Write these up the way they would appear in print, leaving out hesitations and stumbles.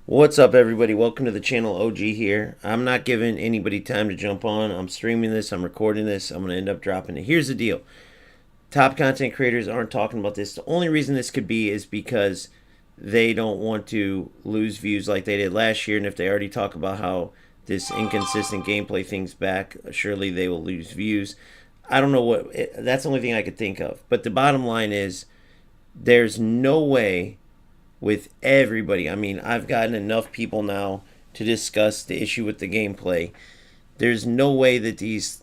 What's up, everybody? Welcome to the channel. OG here. I'm not giving anybody time to jump on. I'm streaming this. I'm recording this. I'm going to end up dropping it. Here's the deal. Top content creators aren't talking about this. The only reason this could be is because they don't want to lose views like they did last year. And if they already talk about how this inconsistent gameplay thing's back, surely they will lose views. I don't know what. That's the only thing I could think of. But the bottom line is there's no way with everybody. I mean, I've gotten enough people now to discuss the issue with the gameplay. There's no way that these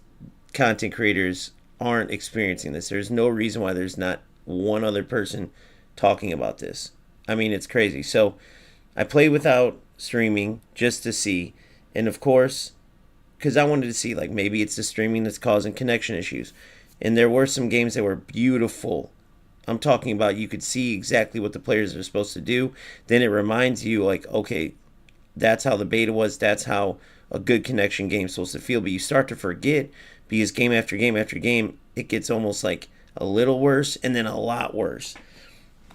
content creators aren't experiencing this. There's no reason why there's not one other person talking about this. I mean, it's crazy. So I played without streaming just to see. And of course, because I wanted to see, like, maybe it's the streaming that's causing connection issues. And there were some games that were beautiful. I'm talking about you could see exactly what the players are supposed to do. Then it reminds you, like, okay, that's how the beta was. That's how a good connection game is supposed to feel. But you start to forget because game after game after game, it gets almost like a little worse and then a lot worse,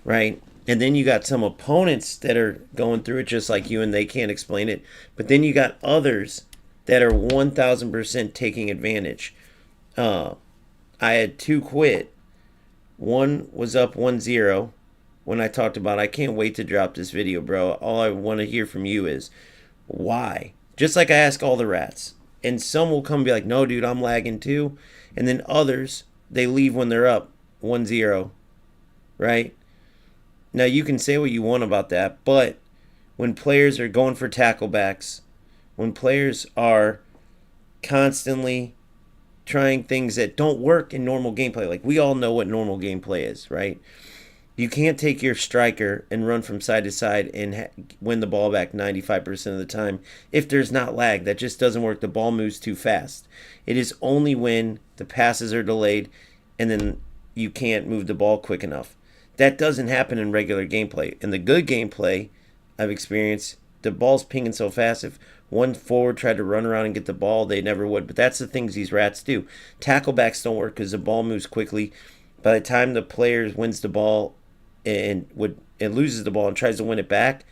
right? And then you got some opponents that are going through it just like you and they can't explain it. But then you got others that are 1000% taking advantage. I had two quit. One was up 1-0 when I talked about I can't wait to drop this video, bro. All I want to hear from you is why. Just like I ask all the rats. And some will come and be like, no, dude, I'm lagging too. And then others, they leave when they're up 1-0, right? Now, you can say what you want about that, but when players are going for tacklebacks, when players are constantly trying things that don't work in normal gameplay. Like, we all know what normal gameplay is, right? You can't take your striker and run from side to side and win the ball back 95% of the time if there's not lag. That just doesn't work. The ball moves too fast. It is only when the passes are delayed and then you can't move the ball quick enough. That doesn't happen in regular gameplay. In the good gameplay I've experienced, the ball's pinging so fast. If one forward tried to run around and get the ball, they never would. But that's the things these rats do. Tacklebacks don't work because the ball moves quickly. By the time the player wins the ball and loses the ball and tries to win it back,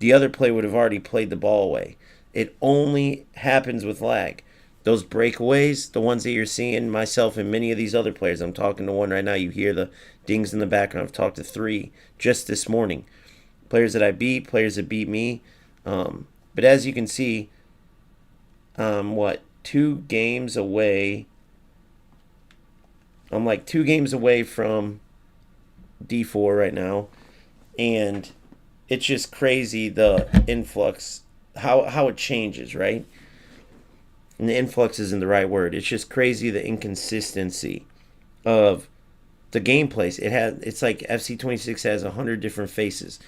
the other player would have already played the ball away. It only happens with lag. Those breakaways, the ones that you're seeing, myself and many of these other players, I'm talking to one right now, you hear the dings in the background. I've talked to 3 just this morning. Players that I beat, players that beat me. But as you can see, 2 games away. I'm like 2 games away from D4 right now. And it's just crazy the influx, how it changes, right? And the influx isn't the right word. It's just crazy the inconsistency of the gameplays. It's like FC26 has 100 different faces.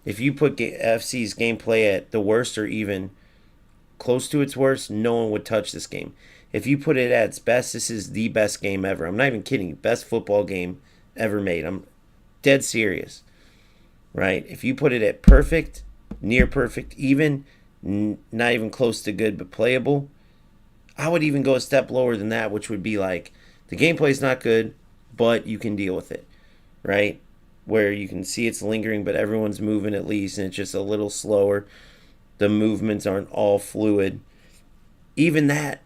If you put FC's gameplay at the worst or even close to its worst, no one would touch this game. If you put it at its best, this is the best game ever. I'm not even kidding. Best football game ever made. I'm dead serious, right? If you put it at perfect, near perfect, even, not even close to good, but playable, I would even go a step lower than that, which would be like, the gameplay's not good, but you can deal with it, right? Where you can see it's lingering, but everyone's moving at least, and it's just a little slower. The movements aren't all fluid. Even that,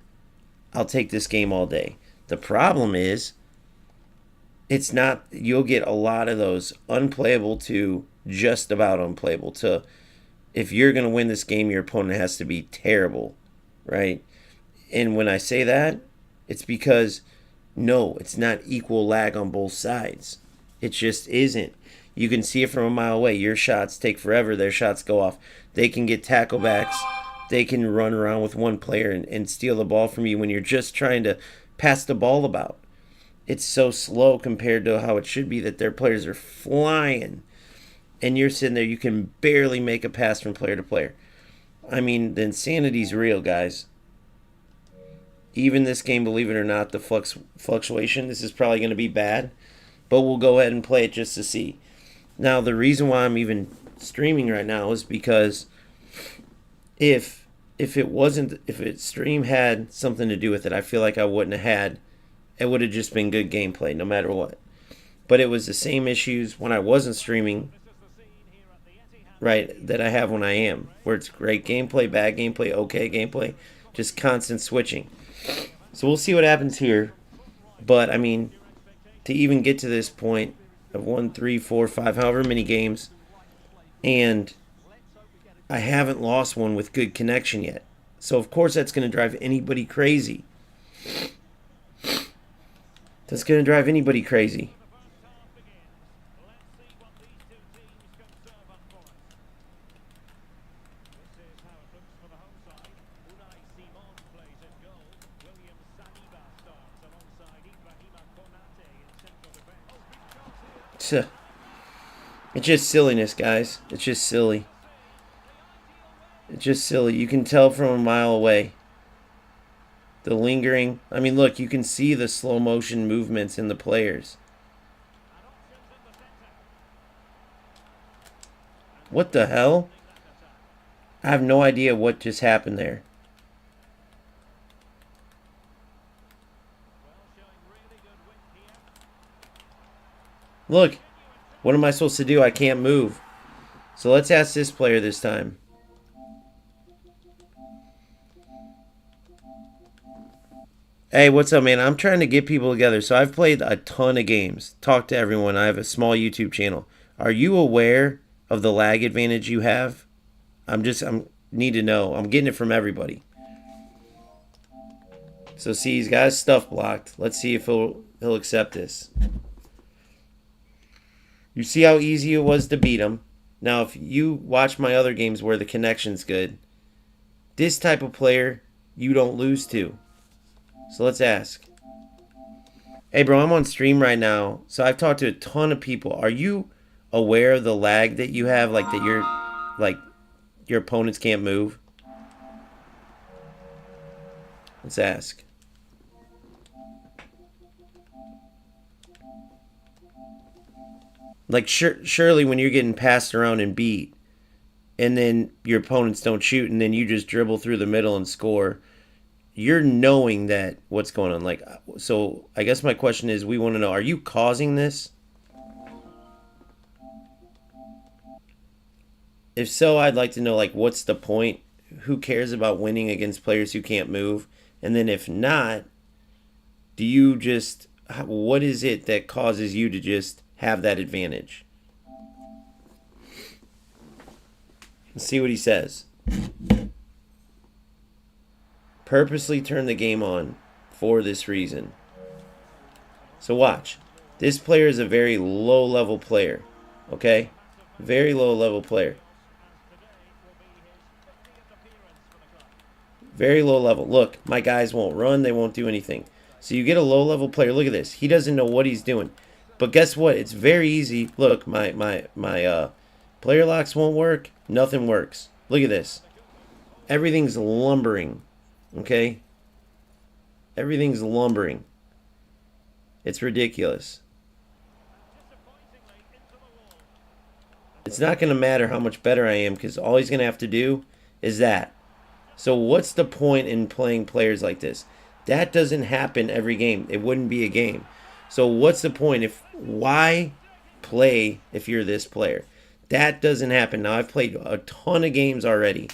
I'll take this game all day. The problem is, it's not, you'll get a lot of those unplayable to just about unplayable to, if you're going to win this game, your opponent has to be terrible, right? And when I say that, it's because, no, it's not equal lag on both sides. It just isn't. You can see it from a mile away. Your shots take forever. Their shots go off. They can get tacklebacks. They can run around with one player and steal the ball from you when you're just trying to pass the ball about. It's so slow compared to how it should be that their players are flying. And you're sitting there, you can barely make a pass from player to player. I mean, the insanity's real, guys. Even this game, believe it or not, the fluctuation, this is probably going to be bad. But we'll go ahead and play it just to see. Now, the reason why I'm even streaming right now is because if stream had something to do with it, I feel like I wouldn't have had. It would have just been good gameplay, no matter what. But it was the same issues when I wasn't streaming. right, that I have when I am, where it's great gameplay, bad gameplay, okay gameplay, just constant switching. So we'll see what happens here. But I mean, to even get to this point of 1, 3, 4, 5, however many games, and I haven't lost one with good connection yet. So of course that's going to drive anybody crazy. That's going to drive anybody crazy. It's just silliness, guys. It's just silly. It's just silly. You can tell from a mile away. The lingering. I mean, look, you can see the slow motion movements in the players. What the hell? I have no idea what just happened there. Look, what am I supposed to do? I can't move. So let's ask this player this time. Hey, what's up, man? I'm trying to get people together. So I've played a ton of games. Talked to everyone. I have a small YouTube channel. Are you aware of the lag advantage you have? I'm need to know. I'm getting it from everybody. So see, he's got his stuff blocked. Let's see if he'll accept this. You see how easy it was to beat him. Now, if you watch my other games where the connection's good, this type of player you don't lose to. So let's ask. Hey, bro, I'm on stream right now. So I've talked to a ton of people. Are you aware of the lag that you have? Like that your opponents can't move? Let's ask. Like, surely when you're getting passed around and beat, and then your opponents don't shoot, and then you just dribble through the middle and score, you're knowing that what's going on. Like, so I guess my question is, we want to know, are you causing this? If so, I'd like to know, like, what's the point? Who cares about winning against players who can't move? And then if not, do you just, what is it that causes you to just have that advantage? Let's see what he says. Purposely turn the game on for this reason. So watch. This player is a very low level player. Okay? Very low level player. Very low level. Look, my guys won't run. They won't do anything. So you get a low level player. Look at this. He doesn't know what he's doing. But guess what? It's very easy. Look, my player locks won't work. Nothing works. Look at this. Everything's lumbering. Okay? Everything's lumbering. It's ridiculous. It's not going to matter how much better I am because all he's going to have to do is that. So what's the point in playing players like this? That doesn't happen every game. It wouldn't be a game. So what's the point? Why play if you're this player? That doesn't happen. Now, I've played a ton of games already.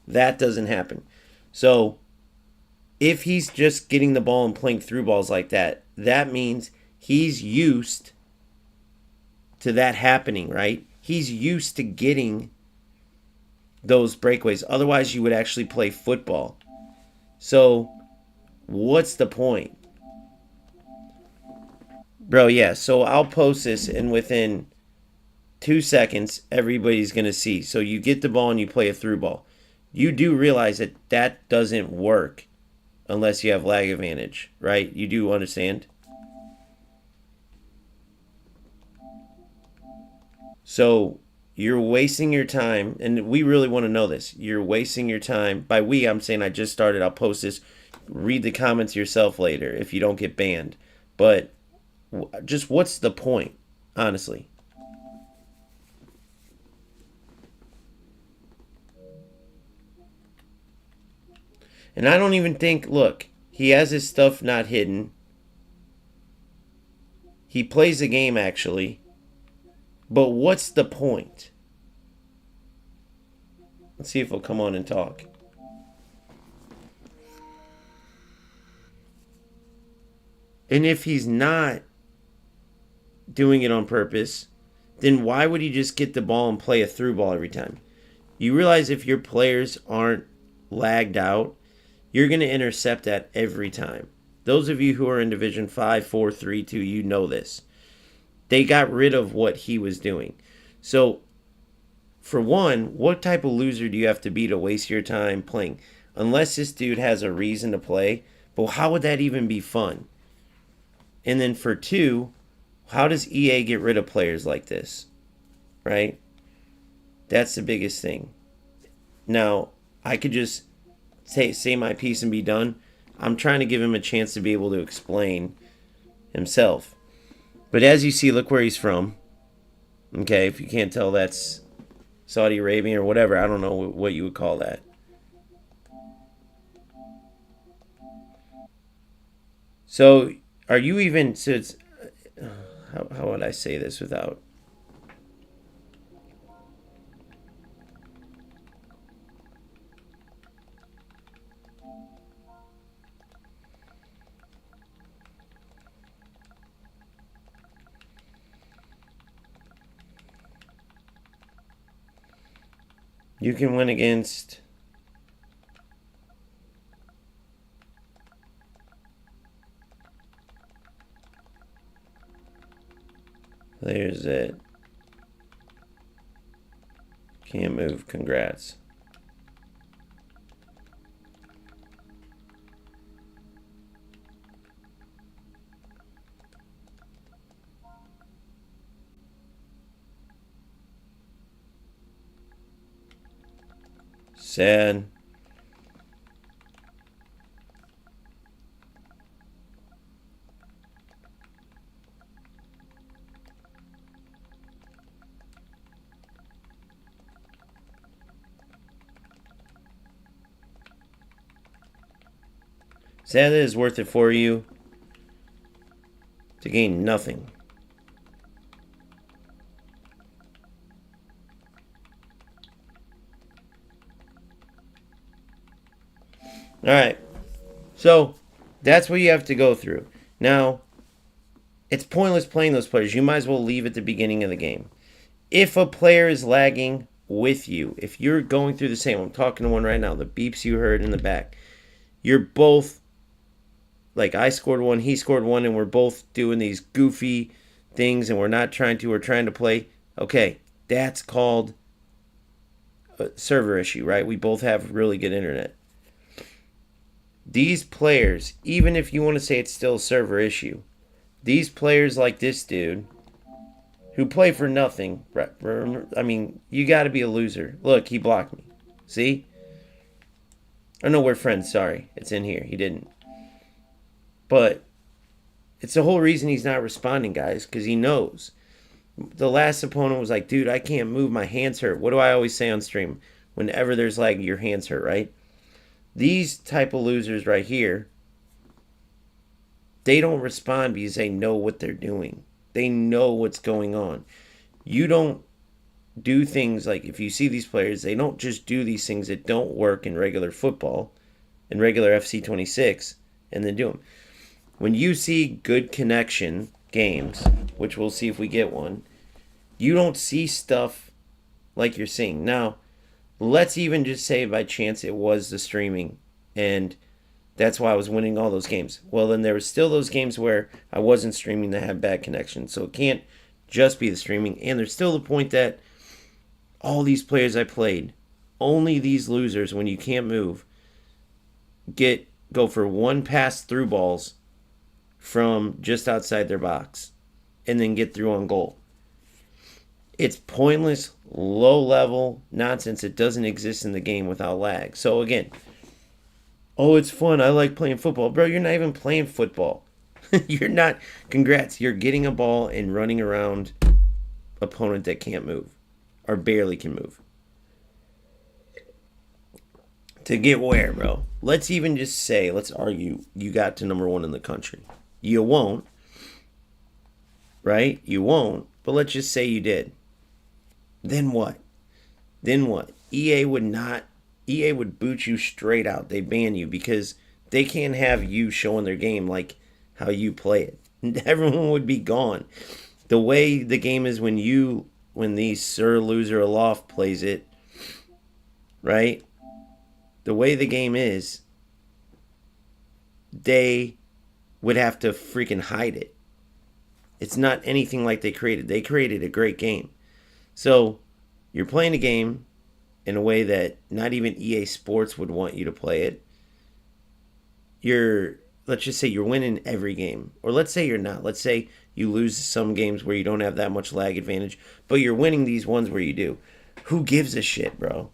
That doesn't happen. So if he's just getting the ball and playing through balls like that, that means he's used to that happening, right? He's used to getting those breakaways. Otherwise, you would actually play football. So what's the point? Bro, yeah, so I'll post this, and within 2 seconds, everybody's going to see. So you get the ball and you play a through ball. You do realize that that doesn't work unless you have lag advantage, right? You do understand? So you're wasting your time, and we really want to know this. You're wasting your time. By we, I'm saying I just started. I'll post this. Read the comments yourself later if you don't get banned. But just what's the point, honestly? And I don't even think, look, he has his stuff not hidden. He plays the game, actually. But what's the point? Let's see if he'll come on and talk. And if he's not doing it on purpose, then why would he just get the ball and play a through ball every time? You realize if your players aren't lagged out, you're going to intercept that every time. Those of you who are in Division 5, 4, 3, 2, you know this. They got rid of what he was doing. So, for one, what type of loser do you have to be to waste your time playing? Unless this dude has a reason to play, but how would that even be fun? And then for two, how does EA get rid of players like this? Right? That's the biggest thing. Now, I could just say my piece and be done. I'm trying to give him a chance to be able to explain himself. But as you see, look where he's from. Okay, if you can't tell, that's Saudi Arabia or whatever. I don't know what you would call that. So, are you even... So it's, how would I say this without... You can win against... There's it. Can't move. Congrats. Sad. Sad that it's worth it for you to gain nothing. All right. So that's what you have to go through. Now, it's pointless playing those players. You might as well leave at the beginning of the game. If a player is lagging with you, if you're going through the same, I'm talking to one right now, the beeps you heard in the back, you're both, like I scored one, he scored one, and we're both doing these goofy things and we're trying to play. Okay, that's called a server issue, right? We both have really good internet. These players, even if you want to say it's still a server issue, these players like this dude who play for nothing, I mean, you got to be a loser. Look, he blocked me. See? Oh, no, we're friends. Sorry. It's in here. He didn't. But it's the whole reason he's not responding, guys, because he knows. The last opponent was like, dude, I can't move. My hands hurt. What do I always say on stream? Whenever there's lag, your hands hurt, right? These type of losers right here, they don't respond because they know what they're doing. They know what's going on. You don't do things like, if you see these players, they don't just do these things that don't work in regular football, in regular FC26, and then do them. When you see good connection games, which we'll see if we get one, you don't see stuff like you're seeing. Now, let's even just say by chance it was the streaming, and that's why I was winning all those games. Well, then there was still those games where I wasn't streaming that had bad connection. So it can't just be the streaming. And there's still the point that all these players I played, only these losers, when you can't move, go for one pass through balls from just outside their box and then get through on goal. It's pointless, low-level nonsense. It doesn't exist in the game without lag. So again, oh, it's fun. I like playing football. Bro, you're not even playing football. You're not. Congrats. You're getting a ball and running around opponent that can't move or barely can move. To get where, bro? Let's even just say, let's argue you got to number 1 in the country. You won't. Right? You won't. But let's just say you did. Then what? Then what? EA would not. EA would boot you straight out. They ban you because they can't have you showing their game like how you play it. Everyone would be gone. The way the game is when the Sir Loser Aloft plays it, right? The way the game is, they would have to freaking hide it. It's not anything like they created. They created a great game. So you're playing a game in a way that not even EA Sports would want you to play it. Let's just say you're winning every game. Or let's say you're not. Let's say you lose some games where you don't have that much lag advantage, but you're winning these ones where you do. Who gives a shit, bro?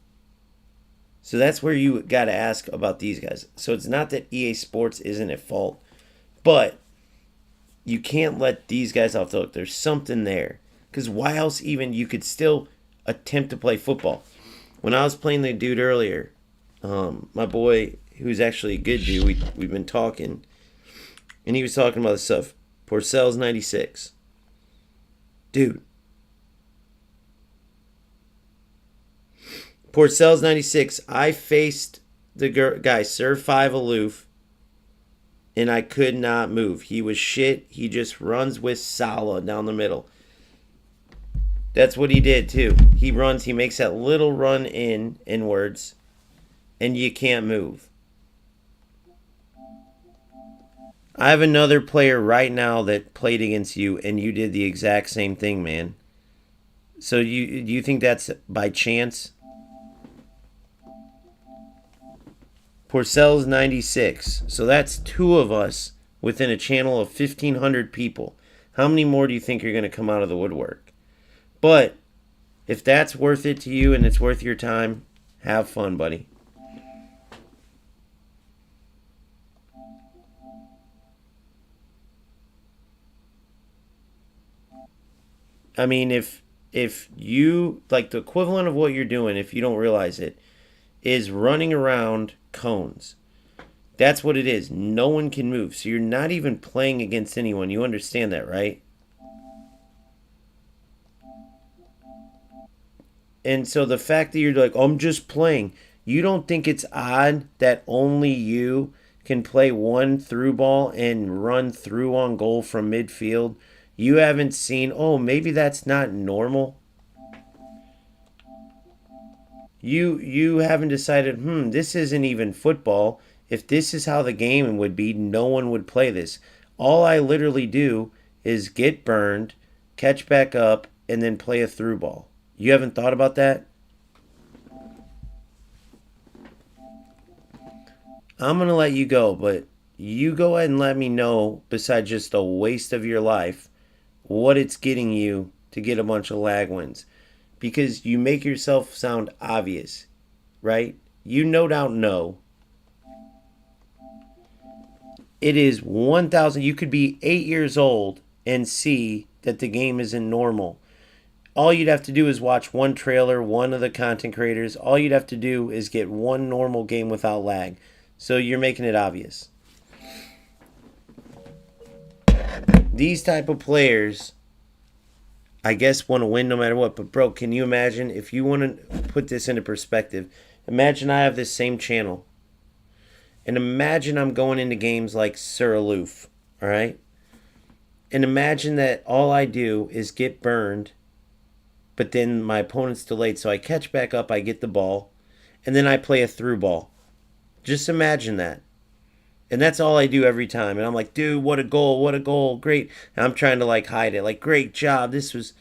So that's where you got to ask about these guys. So it's not that EA Sports isn't at fault, but you can't let these guys off the hook. There's something there. Because why else even you could still attempt to play football? When I was playing the dude earlier, my boy, who's actually a good dude, we've been talking, and he was talking about this stuff. Porcells96. Dude. Porcells96, I faced the guy, Sir 5 Aloof, and I could not move. He was shit. He just runs with Salah down the middle. That's what he did, too. He runs, he makes that little run inwards, and you can't move. I have another player right now that played against you, and you did the exact same thing, man. So do you think that's by chance? Porcells96. So that's 2 of us within a channel of 1,500 people. How many more do you think are going to come out of the woodwork? But if that's worth it to you and it's worth your time, have fun, buddy. I mean, if you, like, the equivalent of what you're doing, if you don't realize it, is running around cones. That's what it is. No one can move. So you're not even playing against anyone. You understand that, right? And so the fact that you're like, I'm just playing, you don't think it's odd that only you can play one through ball and run through on goal from midfield? You haven't seen, oh, maybe that's not normal. You haven't decided, this isn't even football. If this is how the game would be, no one would play this. All I literally do is get burned, catch back up, and then play a through ball. You haven't thought about that? I'm going to let you go, but you go ahead and let me know, besides just a waste of your life, what it's getting you to get a bunch of lag wins. Because you make yourself sound obvious, right? You no doubt know. It is 1,000. You could be 8 years old and see that the game isn't normal. All you'd have to do is watch one trailer, one of the content creators. All you'd have to do is get one normal game without lag. So you're making it obvious. These type of players, I guess, want to win no matter what. But, bro, can you imagine, if you want to put this into perspective, imagine I have this same channel. And imagine I'm going into games like Sir Aloof, all right? And imagine that all I do is get burned, but then my opponent's delayed. So I catch back up, I get the ball, and then I play a through ball. Just imagine that. And that's all I do every time. And I'm like, dude, what a goal, great. And I'm trying to, like, hide it. Like, great job, this was,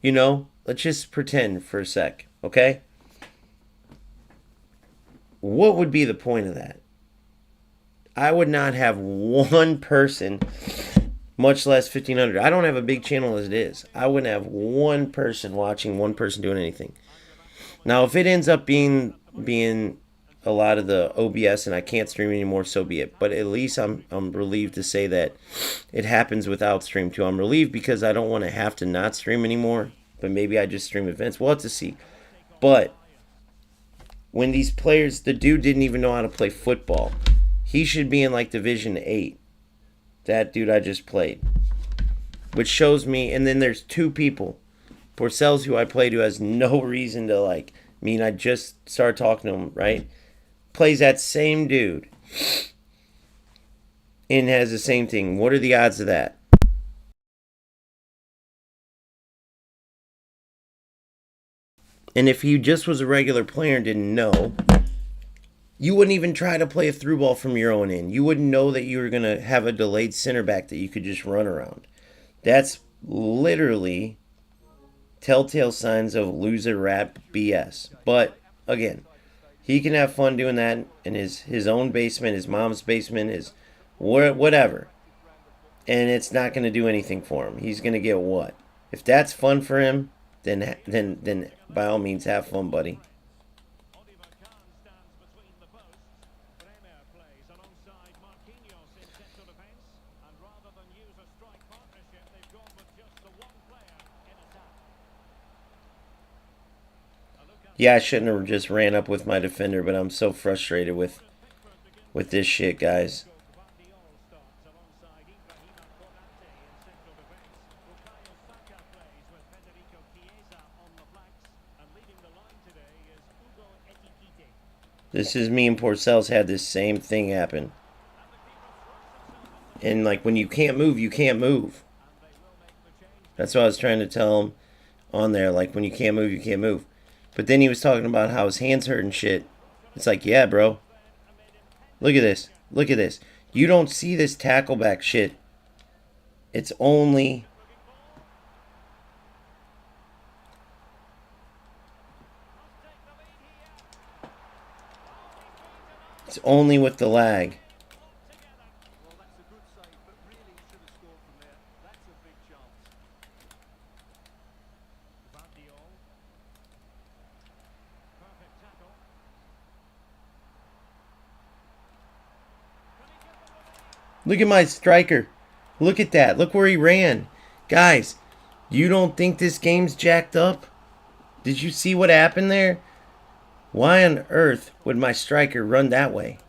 let's just pretend for a sec, okay? What would be the point of that? I would not have one person, much less 1,500. I don't have a big channel as it is. I wouldn't have one person watching, one person doing anything. Now, if it ends up being a lot of the OBS and I can't stream anymore, so be it. But at least I'm relieved to say that it happens without stream too. I'm relieved because I don't want to have to not stream anymore. But maybe I just stream events. We'll have to see. But when these players, the dude didn't even know how to play football. He should be in like Division 8. That dude I just played. Which shows me, and then there's 2 people. Porcells, who I played, who has no reason to like mean I just started talking to him, right? Plays that same dude and has the same thing. What are the odds of that? And if he just was a regular player and didn't know, you wouldn't even try to play a through ball from your own end. You wouldn't know that you were going to have a delayed center back that you could just run around. That's literally telltale signs of loser rap BS. But again, he can have fun doing that in his own basement, his mom's basement, his whatever. And it's not going to do anything for him. He's going to get what? If that's fun for him, then by all means have fun, buddy. Yeah, I shouldn't have just ran up with my defender, but I'm so frustrated with this shit, guys. This is me and Porcel's had this same thing happen. And like when you can't move, you can't move. That's what I was trying to tell him on there. Like when you can't move, you can't move. But then he was talking about how his hands hurt and shit. It's like, yeah, bro. Look at this. Look at this. You don't see this tackle back shit. It's only... It's only with the lag. Look at my striker. Look at that. Look where he ran. Guys, you don't think this game's jacked up? Did you see what happened there? Why on earth would my striker run that way?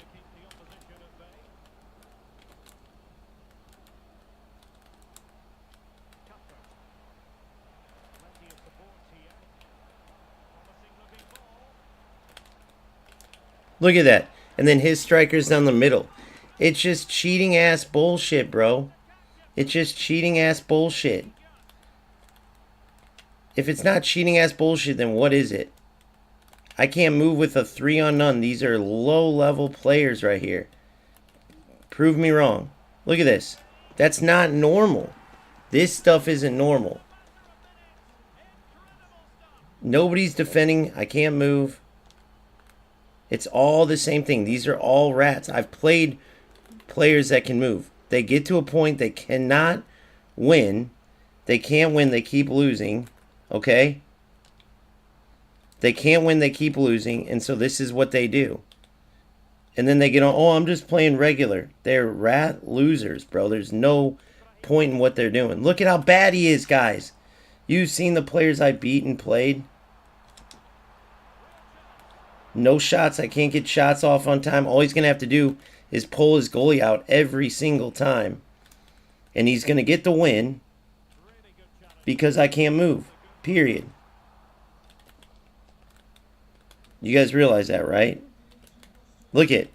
Look at that. And then his striker's down the middle. It's just cheating ass bullshit, bro. It's just cheating ass bullshit. If it's not cheating ass bullshit, then what is it? I can't move with a 3-on-none. These are low-level players right here. Prove me wrong. Look at this. That's not normal. This stuff isn't normal. Nobody's defending. I can't move. It's all the same thing. These are all rats. I've played players that can move. They get to a point they cannot win. They can't win. They keep losing. Okay? They can't win. They keep losing. And so this is what they do. And then they get on, oh, I'm just playing regular. They're rat losers, bro. There's no point in what they're doing. Look at how bad he is, guys. You've seen the players I beat and played. No shots. I can't get shots off on time. All he's going to have to do is pull his goalie out every single time. And he's going to get the win because I can't move. Period. You guys realize that, right? Look at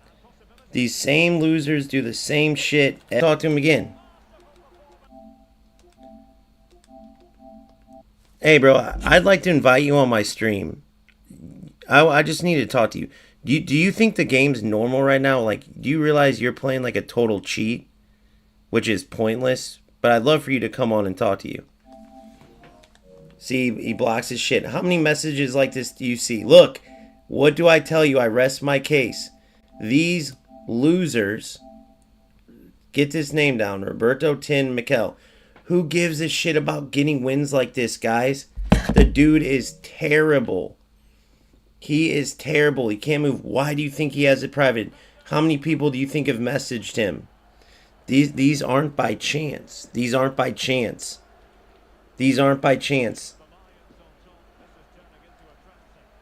these same losers do the same shit. Talk to him again. Hey, bro, I'd like to invite you on my stream. I just need to talk to you. Do you think the game's normal right now? Like, do you realize you're playing like a total cheat, which is pointless? But I'd love for you to come on and talk to you. See, he blocks his shit. How many messages like this do you see? Look, what do I tell you? I rest my case. These losers, get this name down, Roberto Tin Mikel. Who gives a shit about getting wins like this, guys? The dude is terrible. He is terrible. He can't move. Why do you think he has it private? How many people do you think have messaged him? These aren't by chance. These aren't by chance. These aren't by chance.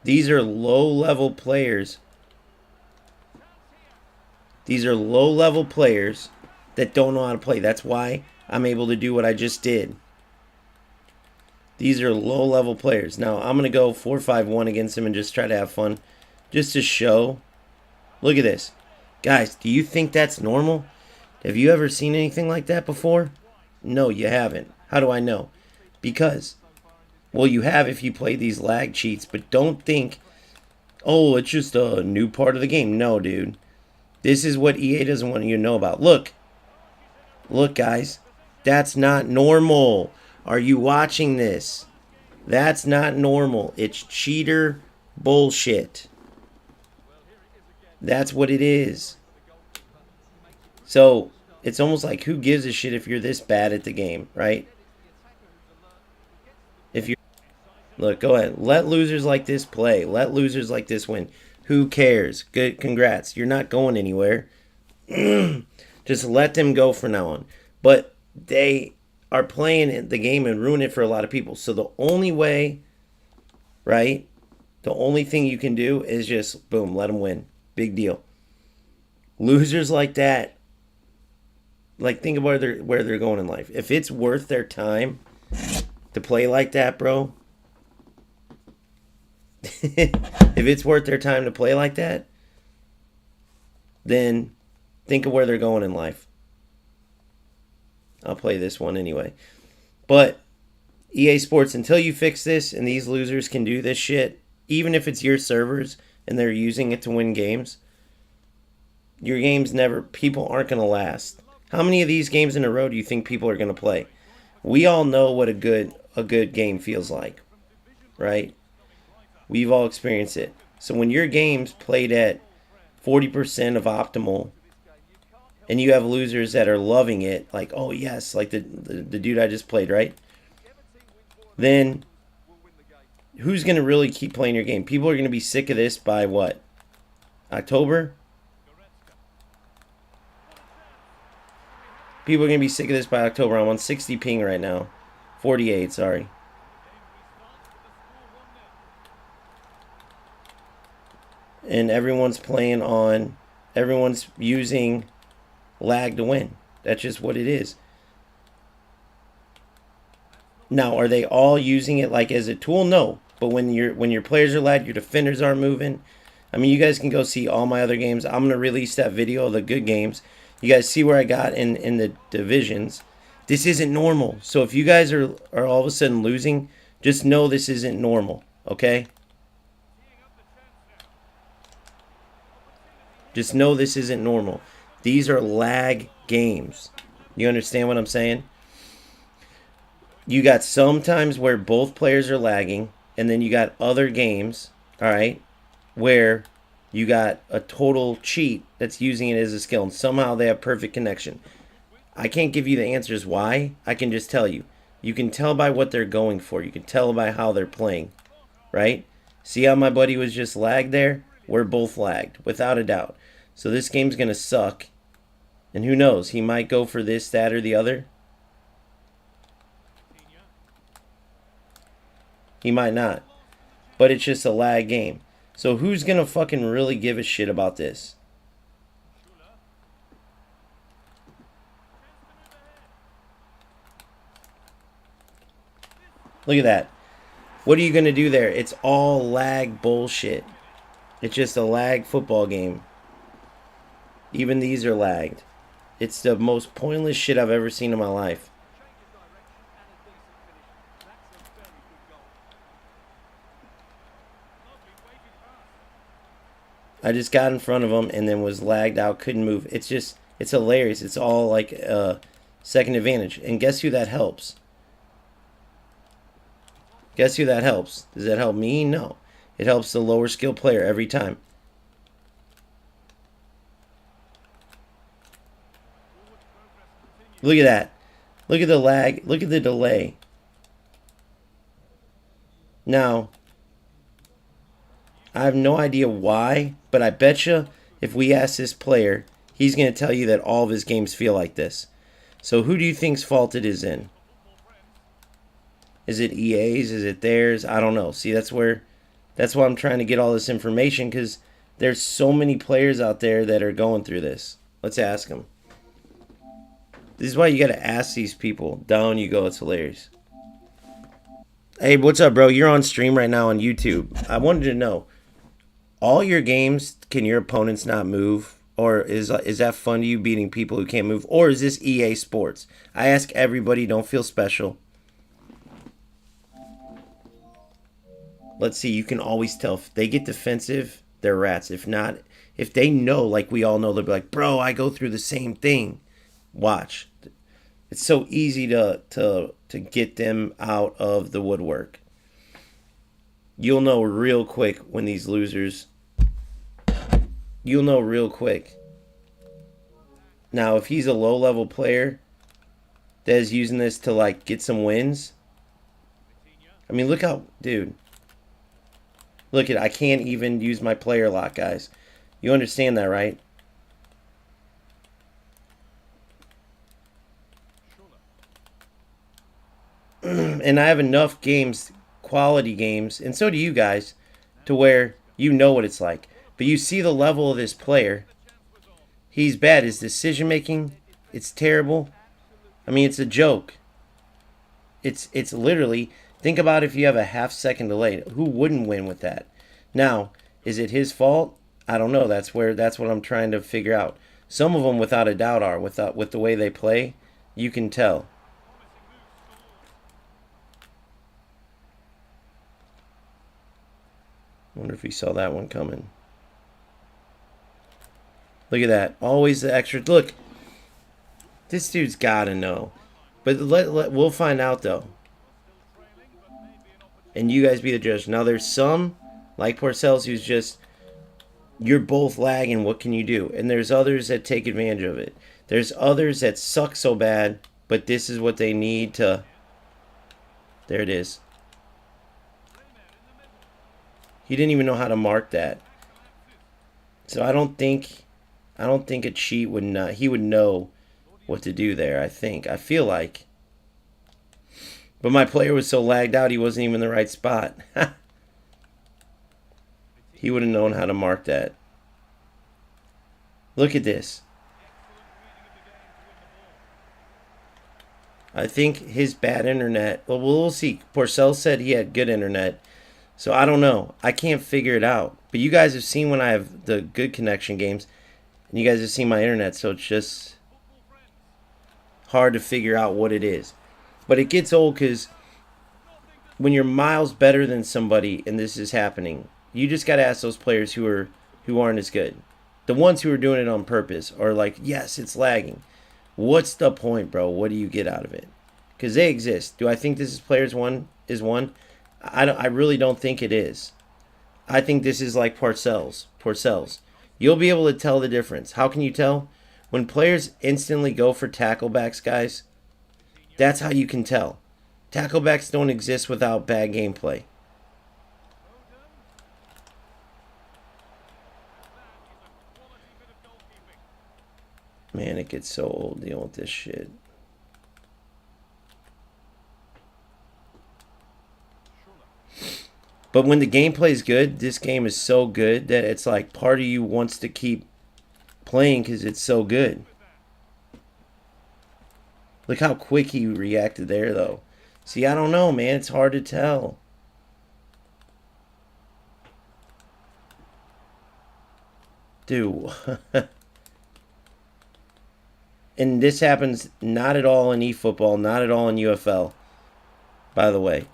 These are low-level players. These are low-level players that don't know how to play. That's why I'm able to do what I just did. These are low-level players. Now, I'm going to go 4-5-1 against them and just try to have fun. Just to show. Look at this. Guys, do you think that's normal? Have you ever seen anything like that before? No, you haven't. How do I know? Because, well, you have if you play these lag cheats, but don't think, oh, it's just a new part of the game. No, dude. This is what EA doesn't want you to know about. Look. Look, guys. That's not normal. Are you watching this? That's not normal. It's cheater bullshit. That's what it is. So, it's almost like who gives a shit if you're this bad at the game, right? If you're... Look, go ahead. Let losers like this play. Let losers like this win. Who cares? Good, congrats. You're not going anywhere. Just let them go from now on. But they are playing the game and ruin it for a lot of people. So the only way, right? The only thing you can do is just, boom, let them win. Big deal. Losers like that, like, think about where they're going in life. If it's worth their time to play like that, bro. If it's worth their time to play like that, then think of where they're going in life. I'll play this one anyway. But EA Sports, until you fix this and these losers can do this shit, even if it's your servers and they're using it to win games, your games never, people aren't going to last. How many of these games in a row do you think people are going to play? We all know what a good game feels like, right? We've all experienced it. So when your game's played at 40% of optimal, and you have losers that are loving it, like, oh yes, like the dude I just played, right? Then who's going to really keep playing your game? People are going to be sick of this by what? October? People are going to be sick of this by October. I'm on 60 ping right now. 48, sorry. And everyone's playing on, everyone's using lag to win. That's just what it is. Now, are they all using it like as a tool? No. But when your players are lagged, your defenders aren't moving. I mean, you guys can go see all my other games. I'm going to release that video of the good games. You guys see where I got in the divisions. This isn't normal. So if you guys are all of a sudden losing, just know this isn't normal, okay? Just know this isn't normal. These are lag games. You understand what I'm saying? You got some times where both players are lagging, and then you got other games, all right, where you got a total cheat that's using it as a skill, and somehow they have perfect connection. I can't give you the answers why. I can just tell you. You can tell by what they're going for. You can tell by how they're playing, right? See how my buddy was just lagged there? We're both lagged, without a doubt. So this game's going to suck. And who knows? He might go for this, that, or the other. He might not. But it's just a lag game. So who's going to fucking really give a shit about this? Look at that. What are you going to do there? It's all lag bullshit. It's just a lag football game. Even these are lagged. It's the most pointless shit I've ever seen in my life. I just got in front of him and then was lagged out, couldn't move. It's just, it's hilarious. It's all like second advantage. And guess who that helps? Guess who that helps? Does that help me? No. It helps the lower skill player every time. Look at that. Look at the lag. Look at the delay. Now, I have no idea why, but I bet you if we ask this player, he's going to tell you that all of his games feel like this. So who do you think's fault it is in? Is it EA's? Is it theirs? I don't know. See, that's why I'm trying to get all this information, because there's so many players out there that are going through this. Let's ask them. This is why you got to ask these people. Down you go. It's hilarious. Hey, what's up, bro? You're on stream right now on YouTube. I wanted to know, all your games, can your opponents not move? Or is that fun to you, beating people who can't move? Or is this EA Sports? I ask everybody, don't feel special. Let's see, you can always tell if they get defensive, they're rats. If not, if they know, like we all know, they'll be like, bro, I go through the same thing. Watch. It's so easy to get them out of the woodwork. You'll know real quick when these losers. You'll know real quick. Now, if he's a low-level player that is using this to, like, get some wins. I mean, look how... Dude. Look at... I can't even use my player lock, guys. You understand that, right? And I have enough games, quality games, and so do you guys, to where you know what it's like. But you see the level of this player. He's bad. His decision making, it's terrible. I mean, it's a joke. It's literally, think about if you have a half-second delay. Who wouldn't win with that? Now, is it his fault? I don't know. That's what I'm trying to figure out. Some of them, without a doubt, are with the way they play. You can tell. Wonder if he saw that one coming. Look at that. Always the extra. Look. This dude's got to know. But we'll find out, though. And you guys be the judge. Now, there's some, like Parcells, who's just, you're both lagging. What can you do? And there's others that take advantage of it. There's others that suck so bad, but this is what they need to. There it is. He didn't even know how to mark that. So I don't think a cheat would not. He would know what to do there. I feel like. But my player was so lagged out, he wasn't even in the right spot. He would have known how to mark that. Look at this. I think his bad internet. Well, we'll see. Porcel said he had good internet. So I don't know. I can't figure it out. But you guys have seen when I have the good connection games. And you guys have seen my internet. So it's just hard to figure out what it is. But it gets old because when you're miles better than somebody and this is happening, you just got to ask those players who aren't as good. The ones who are doing it on purpose are like, yes, it's lagging. What's the point, bro? What do you get out of it? Because they exist. Do I think this is players one is one? I really don't think it is. I think this is like Parcells. You'll be able to tell the difference. How can you tell? When players instantly go for tacklebacks, guys, that's how you can tell. Tacklebacks don't exist without bad gameplay. Man, it gets so old dealing with this shit. But when the gameplay is good, this game is so good that it's like part of you wants to keep playing because it's so good. Look how quick he reacted there, though. See, I don't know, man. It's hard to tell. Dude. And this happens not at all in eFootball, not at all in UFL, by the way.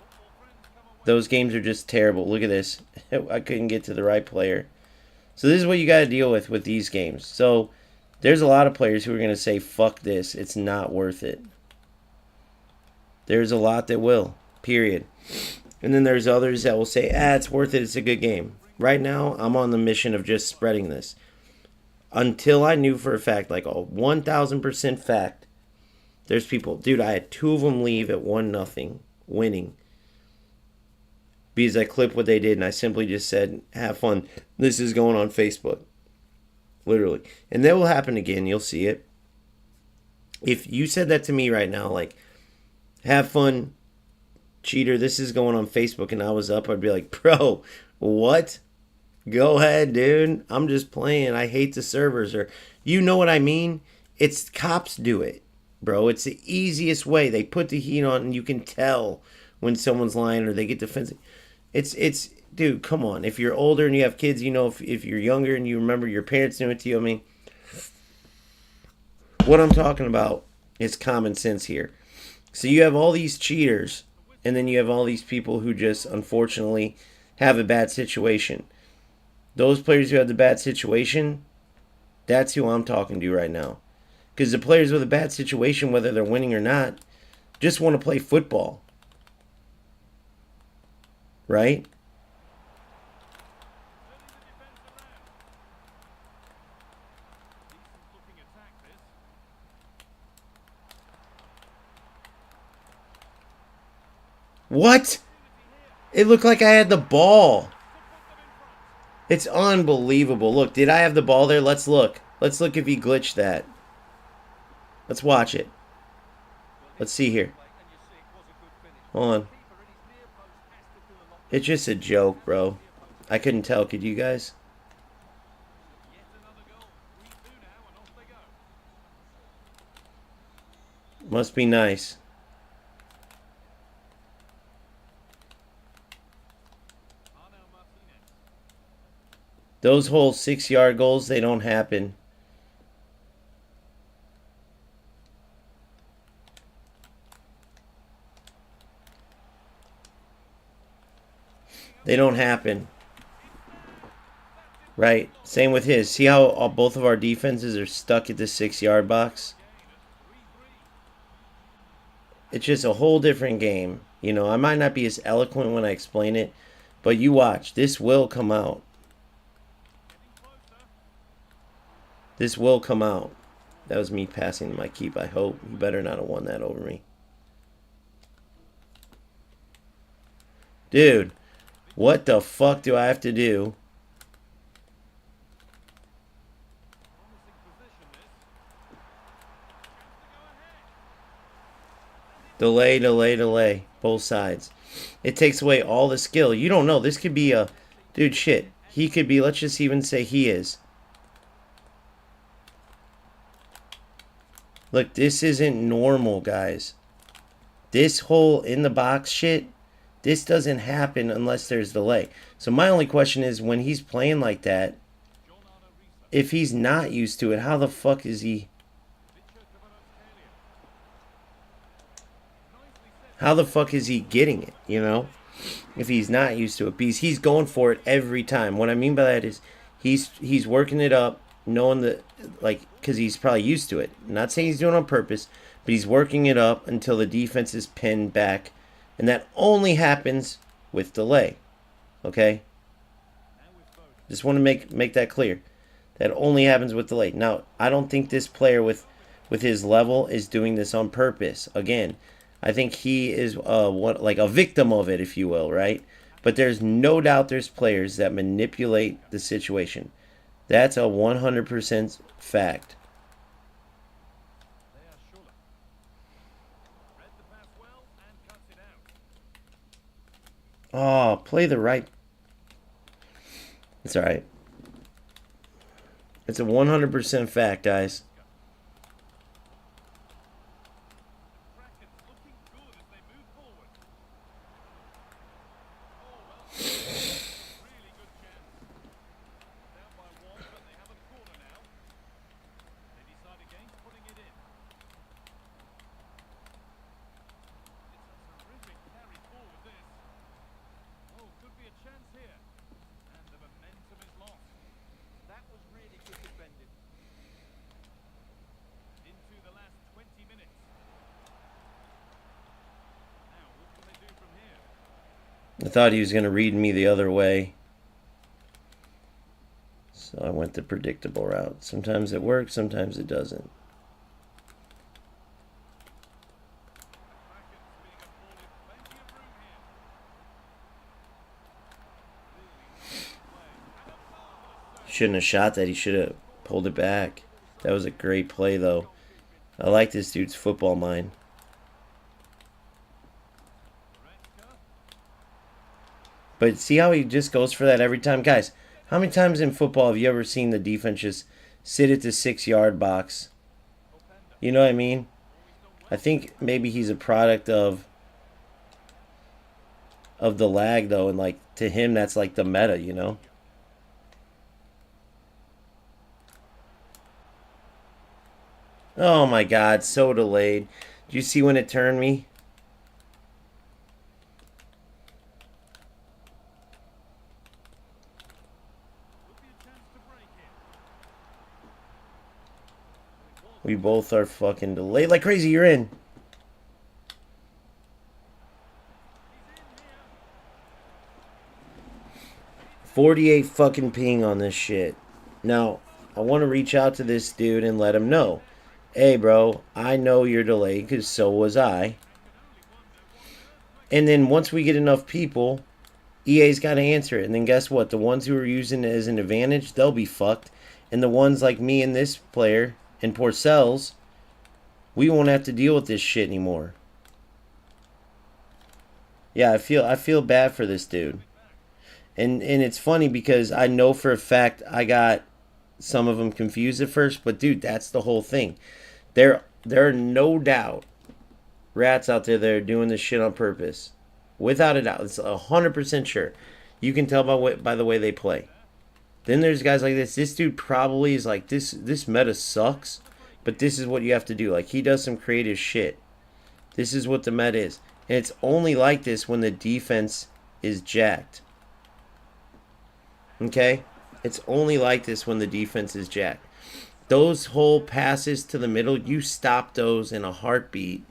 Those games are just terrible. Look at this. I couldn't get to the right player. So this is what you got to deal with these games. So there's a lot of players who are going to say, fuck this. It's not worth it. There's a lot that will. Period. And then there's others that will say, it's worth it. It's a good game. Right now, I'm on the mission of just spreading this. Until I knew for a fact, like a 1,000% fact, there's people. Dude, I had 2 of them leave at 1-0, winning. Because I clipped what they did and I simply just said, have fun. This is going on Facebook. Literally. And that will happen again. You'll see it. If you said that to me right now, like, have fun, cheater, this is going on Facebook, and I was up, I'd be like, bro, what? Go ahead, dude. I'm just playing. I hate the servers. Or, you know what I mean? It's cops do it, bro. It's the easiest way. They put the heat on and you can tell when someone's lying or they get defensive. It's dude, come on. If you're older and you have kids, you know, if you're younger and you remember your parents doing it to you, I mean, what I'm talking about is common sense here. So you have all these cheaters, and then you have all these people who just unfortunately have a bad situation. Those players who have the bad situation, that's who I'm talking to right now. Because the players with a bad situation, whether they're winning or not, just want to play football. Right? What? It looked like I had the ball. It's unbelievable. Look, did I have the ball there? Let's look. Let's look if he glitched that. Let's watch it. Let's see here. Hold on. It's just a joke, bro. I couldn't tell. Could you guys? Must be nice. Those whole 6-yard goals, they don't happen. They don't happen. Right? Same with his. See how both of our defenses are stuck at the 6-yard box? It's just a whole different game. You know, I might not be as eloquent when I explain it, but you watch. This will come out. This will come out. That was me passing my keep, I hope. You better not have won that over me. Dude, what the fuck do I have to do? Delay, delay, delay. Both sides. It takes away all the skill. You don't know. This could be a... Dude, shit. He could be... Let's just even say he is. Look, this isn't normal, guys. This whole in-the-box shit, this doesn't happen unless there's delay. So my only question is, when he's playing like that, if he's not used to it, how the fuck is he... How the fuck is he getting it, you know? If he's not used to it. Because he's going for it every time. What I mean by that is he's working it up, knowing that, like, because he's probably used to it. I'm not saying he's doing it on purpose, but he's working it up until the defense is pinned back. And that only happens with delay. Okay? Just want to make that clear. That only happens with delay. Now, I don't think this player with his level is doing this on purpose. Again, I think he is like a victim of it, if you will, right? But there's no doubt there's players that manipulate the situation. That's a 100% fact. Oh, play the right. It's all right. It's a 100% fact, guys. I thought he was going to read me the other way. So I went the predictable route. Sometimes it works, sometimes it doesn't. Shouldn't have shot that. He should have pulled it back. That was a great play, though. I like this dude's football mind. But see how he just goes for that every time? Guys, how many times in football have you ever seen the defense just sit at the 6-yard box? You know what I mean? I think maybe he's a product of of the lag though, and like to him that's like the meta, you know. Oh my god, so delayed. Did you see when it turned me? We both are fucking delayed like crazy. You're in. $48 fucking ping on this shit. Now, I want to reach out to this dude and let him know. Hey, bro, I know you're delayed because so was I. And then once we get enough people, EA's got to answer it. And then guess what? The ones who are using it as an advantage, they'll be fucked. And the ones like me and this player and Porcells, we won't have to deal with this shit anymore. Yeah, I feel bad for this dude. And it's funny because I know for a fact I got some of them confused at first, but dude, that's the whole thing. There are no doubt rats out there that are doing this shit on purpose. Without a doubt. It's 100% sure. You can tell by the way they play. Then there's guys like this. This dude probably is like, this meta sucks, but this is what you have to do. Like, he does some creative shit. This is what the meta is. And it's only like this when the defense is jacked. Okay? It's only like this when the defense is jacked. Those whole passes to the middle, you stop those in a heartbeat.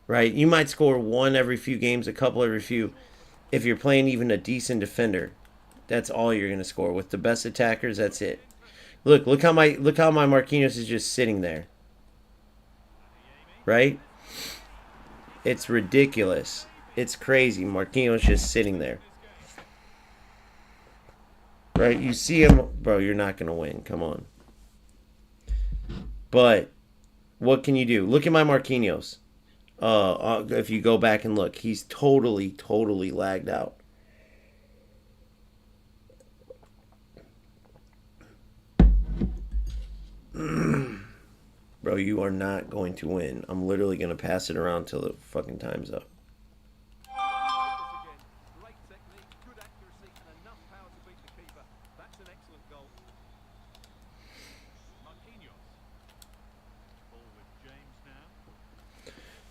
Right? You might score one every few games, a couple every few. If you're playing even a decent defender, that's all you're going to score. With the best attackers, that's it. Look how my Marquinhos is just sitting there. Right? It's ridiculous. It's crazy. Marquinhos just sitting there. Right? You see him, bro, you're not going to win. Come on. But what can you do? Look at my Marquinhos. If you go back and look, he's totally lagged out. Bro, you are not going to win. I'm literally going to pass it around till the fucking time's up.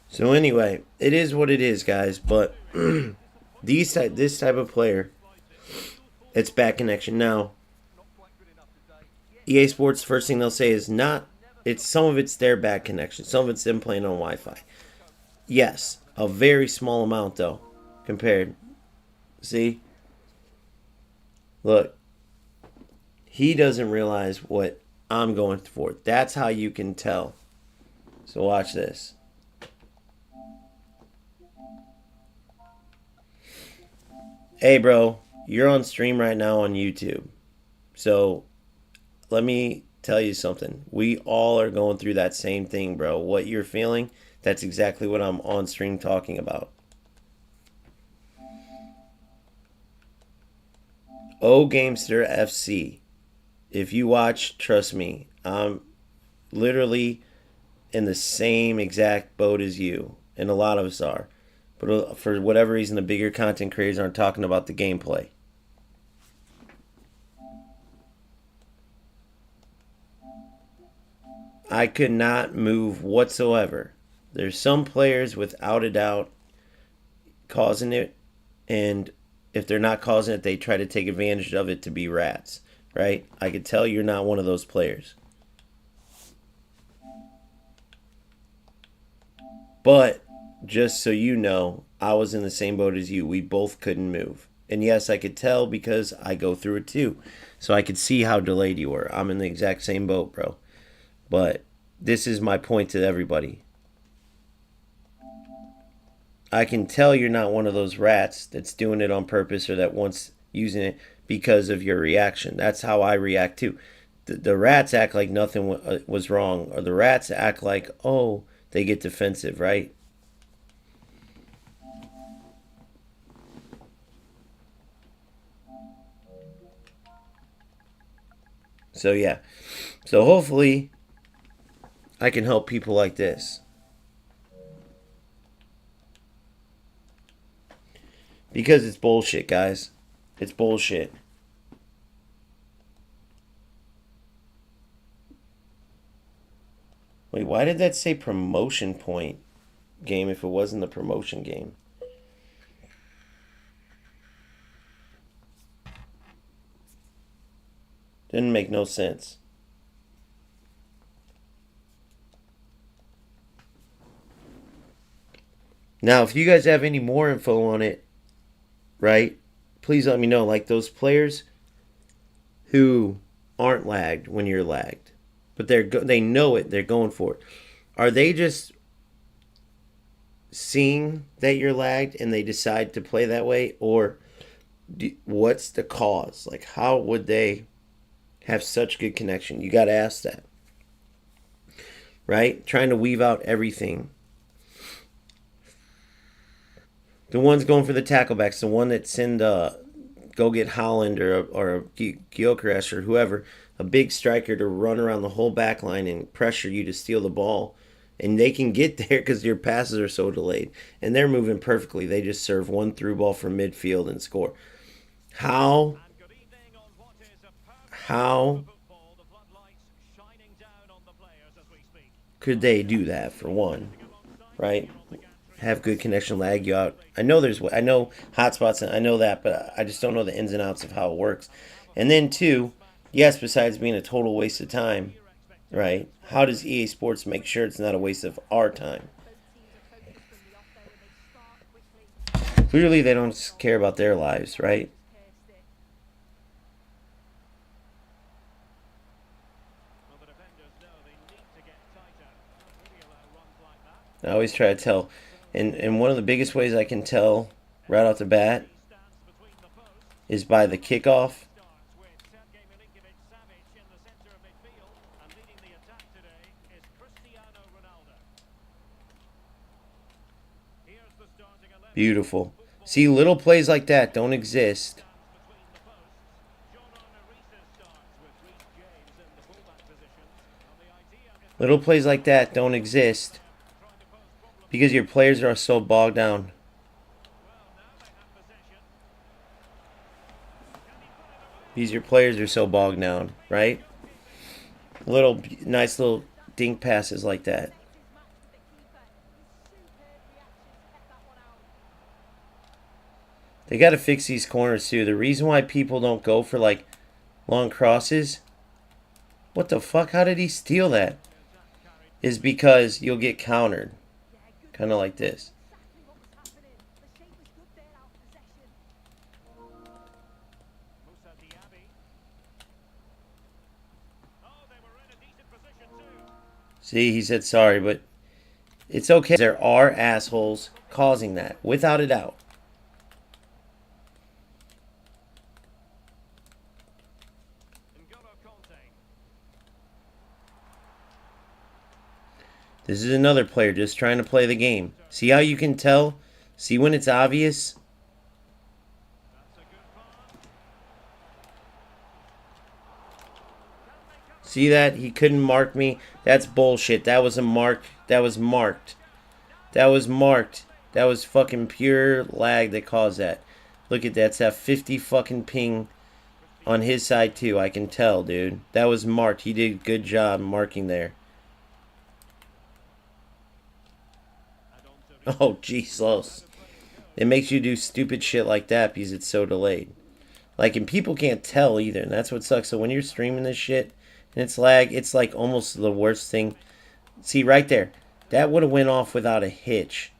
So anyway, it is what it is, guys. But this type of player, it's bad connection. Now, EA Sports, first thing they'll say is not. It's some of it's their bad connection. Some of it's them playing on Wi-Fi. Yes, a very small amount though, compared. See, look, he doesn't realize what I'm going for. That's how you can tell. So watch this. Hey, bro, you're on stream right now on YouTube. So let me tell you something. We all are going through that same thing, bro. What you're feeling, that's exactly what I'm on stream talking about. O Gamester FC. If you watch, trust me, I'm literally in the same exact boat as you. And a lot of us are. But for whatever reason, the bigger content creators aren't talking about the gameplay. I could not move whatsoever. There's some players without a doubt causing it, and if they're not causing it, they try to take advantage of it to be rats, right? I could tell you're not one of those players. But just so you know, I was in the same boat as you. We both couldn't move. And yes, I could tell because I go through it too. So I could see how delayed you were. I'm in the exact same boat, bro. But this is my point to everybody. I can tell you're not one of those rats that's doing it on purpose or that wants using it because of your reaction. That's how I react too. The rats act like nothing was wrong, or the rats act like, oh, they get defensive, right? So yeah. So hopefully I can help people like this. Because it's bullshit, guys. It's bullshit. Wait, why did that say promotion point game if it wasn't the promotion game? Didn't make no sense. Now, if you guys have any more info on it, right, please let me know. Like those players who aren't lagged when you're lagged, but they know it, they're going for it. Are they just seeing that you're lagged and they decide to play that way, or what's the cause? Like, how would they have such good connection? You got to ask that, right? Trying to weave out everything. The ones going for the tacklebacks, the one that send go get Holland or Gyökeres or whoever, a big striker to run around the whole back line and pressure you to steal the ball. And they can get there because your passes are so delayed. And they're moving perfectly. They just serve one through ball from midfield and score. How could they do that, for one, right? Have good connection, lag you out. I know hotspots, and I know that, but I just don't know the ins and outs of how it works. And then two, yes, besides being a total waste of time, right? How does EA Sports make sure it's not a waste of our time? Clearly, they don't care about their lives, right? I always try to tell, and one of the biggest ways I can tell right off the bat is by the kickoff. Beautiful. See, little plays like that don't exist. Little plays like that don't exist because your players are so bogged down. Because your players are so bogged down, right? Nice little dink passes like that. They got to fix these corners too. The reason why people don't go for like long crosses, what the fuck? How did he steal that? Is because you'll get countered. Kind of like this. See, he said sorry, but it's okay. There are assholes causing that, without a doubt. This is another player just trying to play the game. See how you can tell? See when it's obvious? See that? He couldn't mark me. That's bullshit. That was a mark. That was marked. That was marked. That was fucking pure lag that caused that. Look at that. It's that 50 fucking ping on his side too. I can tell, dude. That was marked. He did a good job marking there. Oh, Jesus. It makes you do stupid shit like that because it's so delayed. Like, and people can't tell either, and that's what sucks. So when you're streaming this shit and it's lag, it's like almost the worst thing. See, right there. That would have went off without a hitch.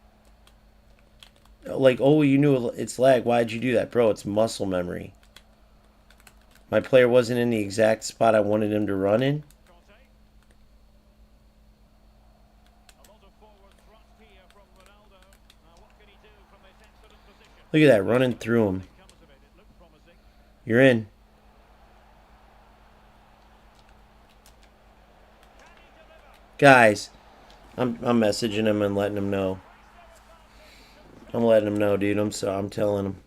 Like, oh, you knew it's lag. Why'd you do that? Bro, it's muscle memory. My player wasn't in the exact spot I wanted him to run in. Look at that, running through him. You're in. Guys, I'm messaging him and letting him know. I'm letting him know, dude. I'm telling him.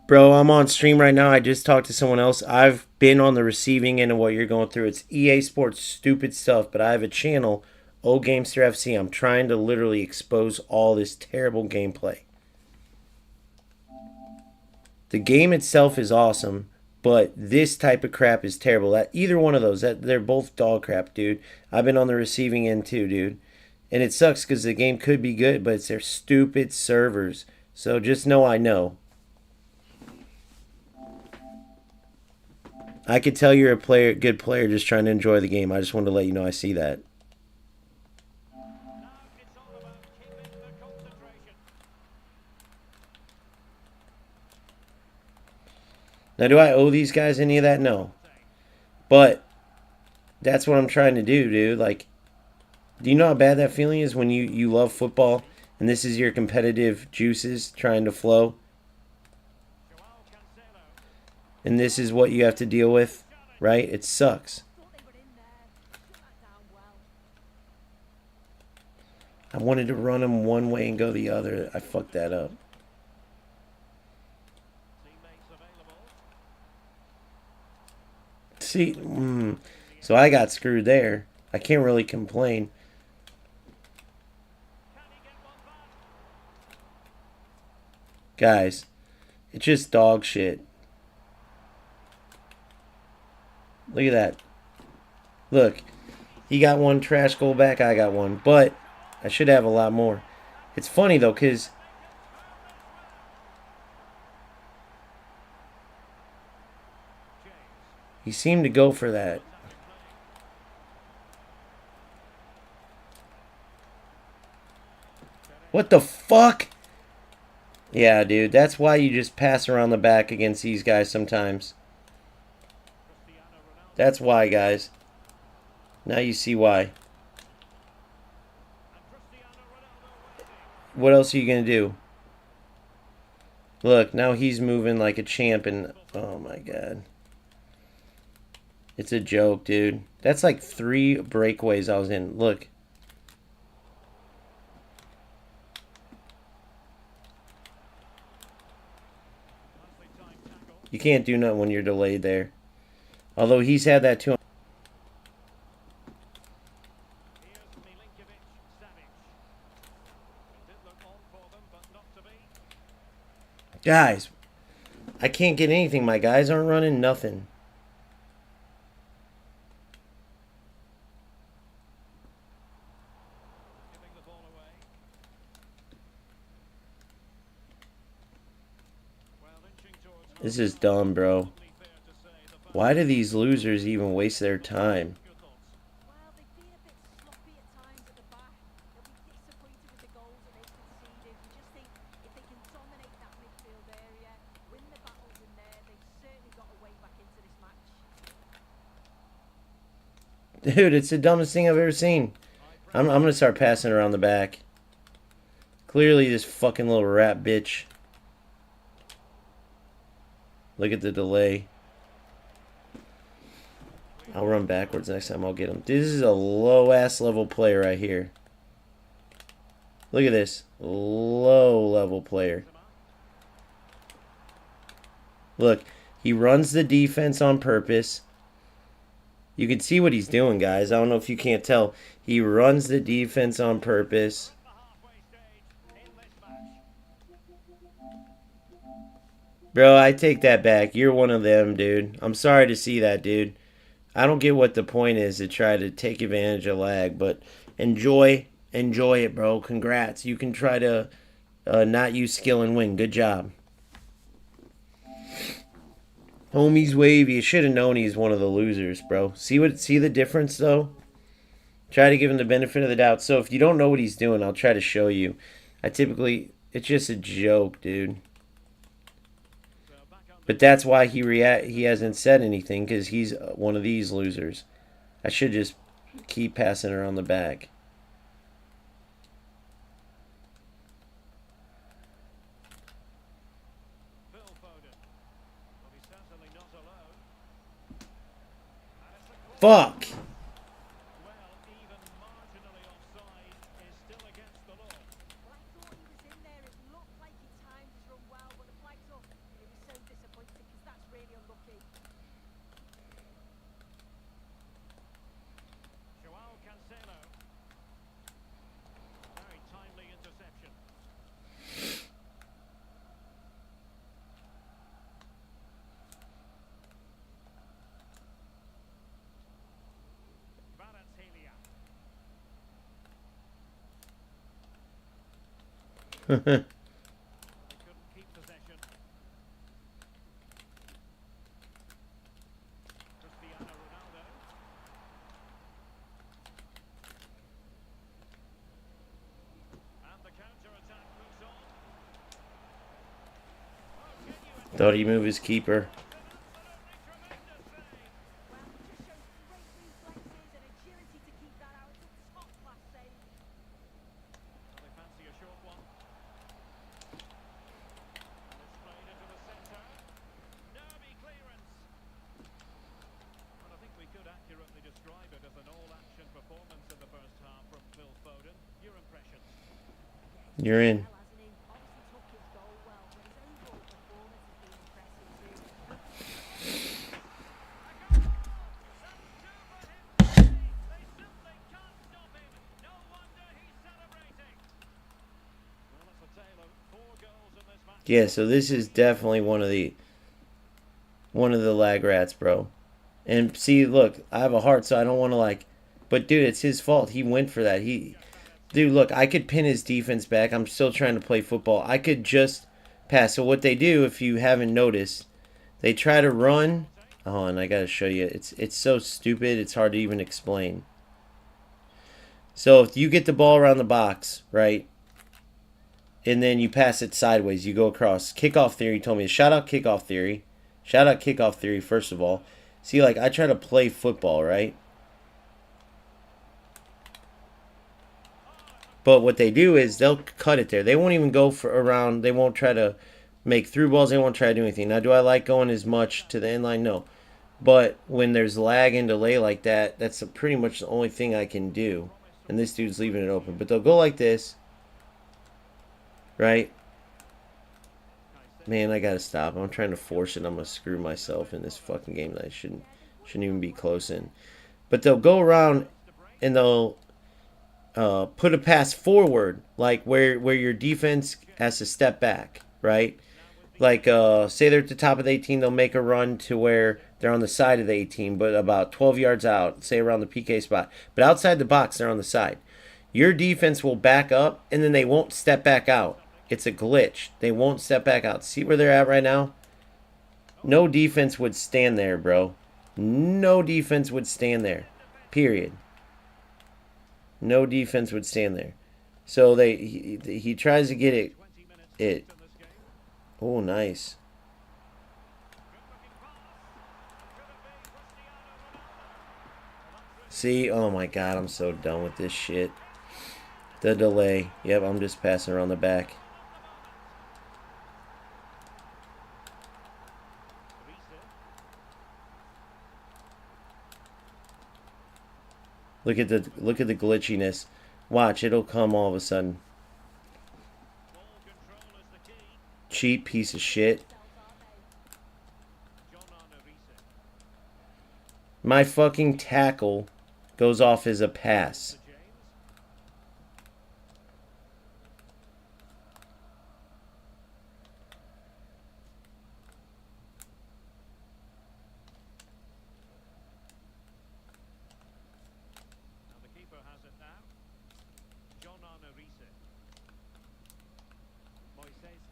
Bro, I'm on stream right now. I just talked to someone else. I've been on the receiving end of what you're going through. It's EA Sports stupid stuff, but I have a channel, Old Gamester FC. I'm trying to literally expose all this terrible gameplay. The game itself is awesome, but this type of crap is terrible. That either one of those, they're both dog crap, dude. I've been on the receiving end too, dude. And it sucks because the game could be good, but it's their stupid servers. So just know I know. I could tell you're a good player just trying to enjoy the game. I just wanted to let you know I see that. Now, do I owe these guys any of that? No. But that's what I'm trying to do, dude. Like, do you know how bad that feeling is when you love football and this is your competitive juices trying to flow? And this is what you have to deal with, right? It sucks. I wanted to run him one way and go the other. I fucked that up. See, so I got screwed there. I can't really complain. Guys, it's just dog shit. Look at that. Look, he got one trash goal back, I got one. But I should have a lot more. It's funny, though, because he seemed to go for that. What the fuck? Yeah, dude, that's why you just pass around the back against these guys sometimes. That's why, guys. Now you see why. What else are you going to do? Look, now he's moving like a champ and... Oh, my God. It's a joke, dude. That's like 3 breakaways I was in. Look. You can't do nothing when you're delayed there. Although he's had that too. Guys, I can't get anything. My guys aren't running nothing. This is dumb, bro. Why do these losers even waste their time? Dude, it's the dumbest thing I've ever seen. I'm going to start passing around the back. Clearly this fucking little rat bitch. Look at the delay. I'll run backwards next time I'll get him. This is a low-ass level player right here. Look at this. Low-level player. Look, he runs the defense on purpose. You can see what he's doing, guys. I don't know if you can't tell. He runs the defense on purpose. Bro, I take that back. You're one of them, dude. I'm sorry to see that, dude. I don't get what the point is to try to take advantage of lag, but enjoy it, bro. Congrats. You can try to not use skill and win. Good job. Homie's wave. You should have known he's one of the losers, bro. See the difference, though? Try to give him the benefit of the doubt. So if you don't know what he's doing, I'll try to show you. It's just a joke, dude. But that's why he hasn't said anything, because he's one of these losers. I should just keep passing around the back. Fuck! Thought he moved his keeper. You're in. Yeah, so this is definitely one of the lag rats, bro. And see, look, I have a heart, so I don't want to like. But dude, it's his fault. He went for that. Dude, look, I could pin his defense back. I'm still trying to play football. I could just pass. So what they do, if you haven't noticed, they try to run. Oh, and I gotta show you. It's so stupid. It's hard to even explain. So if you get the ball around the box, right, and then you pass it sideways, you go across. Kickoff theory told me. Shout out kickoff theory. Shout out kickoff theory, first of all. See, like, I try to play football, right? But what they do is they'll cut it there. They won't even go for around. They won't try to make through balls. They won't try to do anything. Now, do I like going as much to the end line? No. But when there's lag and delay like that, that's pretty much the only thing I can do. And this dude's leaving it open. But they'll go like this. Right? Man, I gotta stop. I'm trying to force it. I'm gonna screw myself in this fucking game that I shouldn't even be close in. But they'll go around and they'll put a pass forward, like where your defense has to step back, right? Like say they're at the top of the 18, they'll make a run to where they're on the side of the 18, but about 12 yards out, say around the PK spot. But outside the box, they're on the side. Your defense will back up, and then they won't step back out. It's a glitch. They won't step back out. See where they're at right now? No defense would stand there, bro. No defense would stand there. Period. No defense would stand there. So he tries to get it. Oh, nice. See? Oh my god, I'm so done with this shit. The delay. Yep, I'm just passing around the back. Look at the glitchiness. Watch, it'll come all of a sudden. Cheap piece of shit. My fucking tackle goes off as a pass.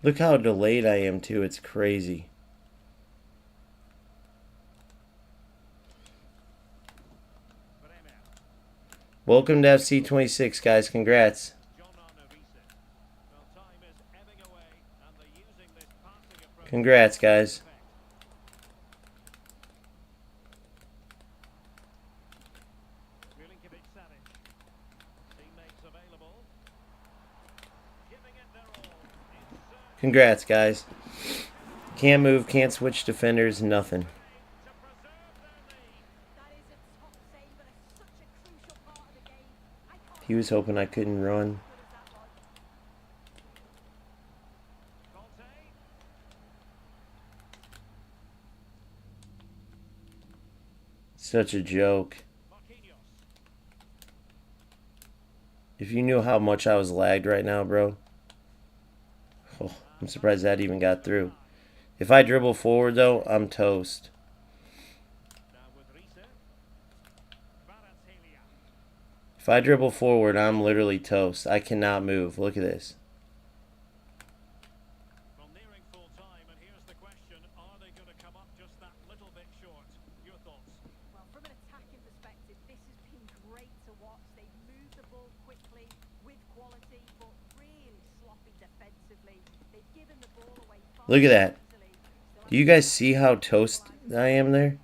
Look how delayed I am, too. It's crazy. Welcome to FC26, guys. Congrats. Congrats, guys. Congrats, guys. Can't move, can't switch defenders, nothing. He was hoping I couldn't run. Such a joke. If you knew how much I was lagged right now, bro. Oh, I'm surprised that even got through. If I dribble forward, though, I'm toast. If I dribble forward, I'm literally toast. I cannot move. Look at this. Look at that. Do you guys see how toast I am there?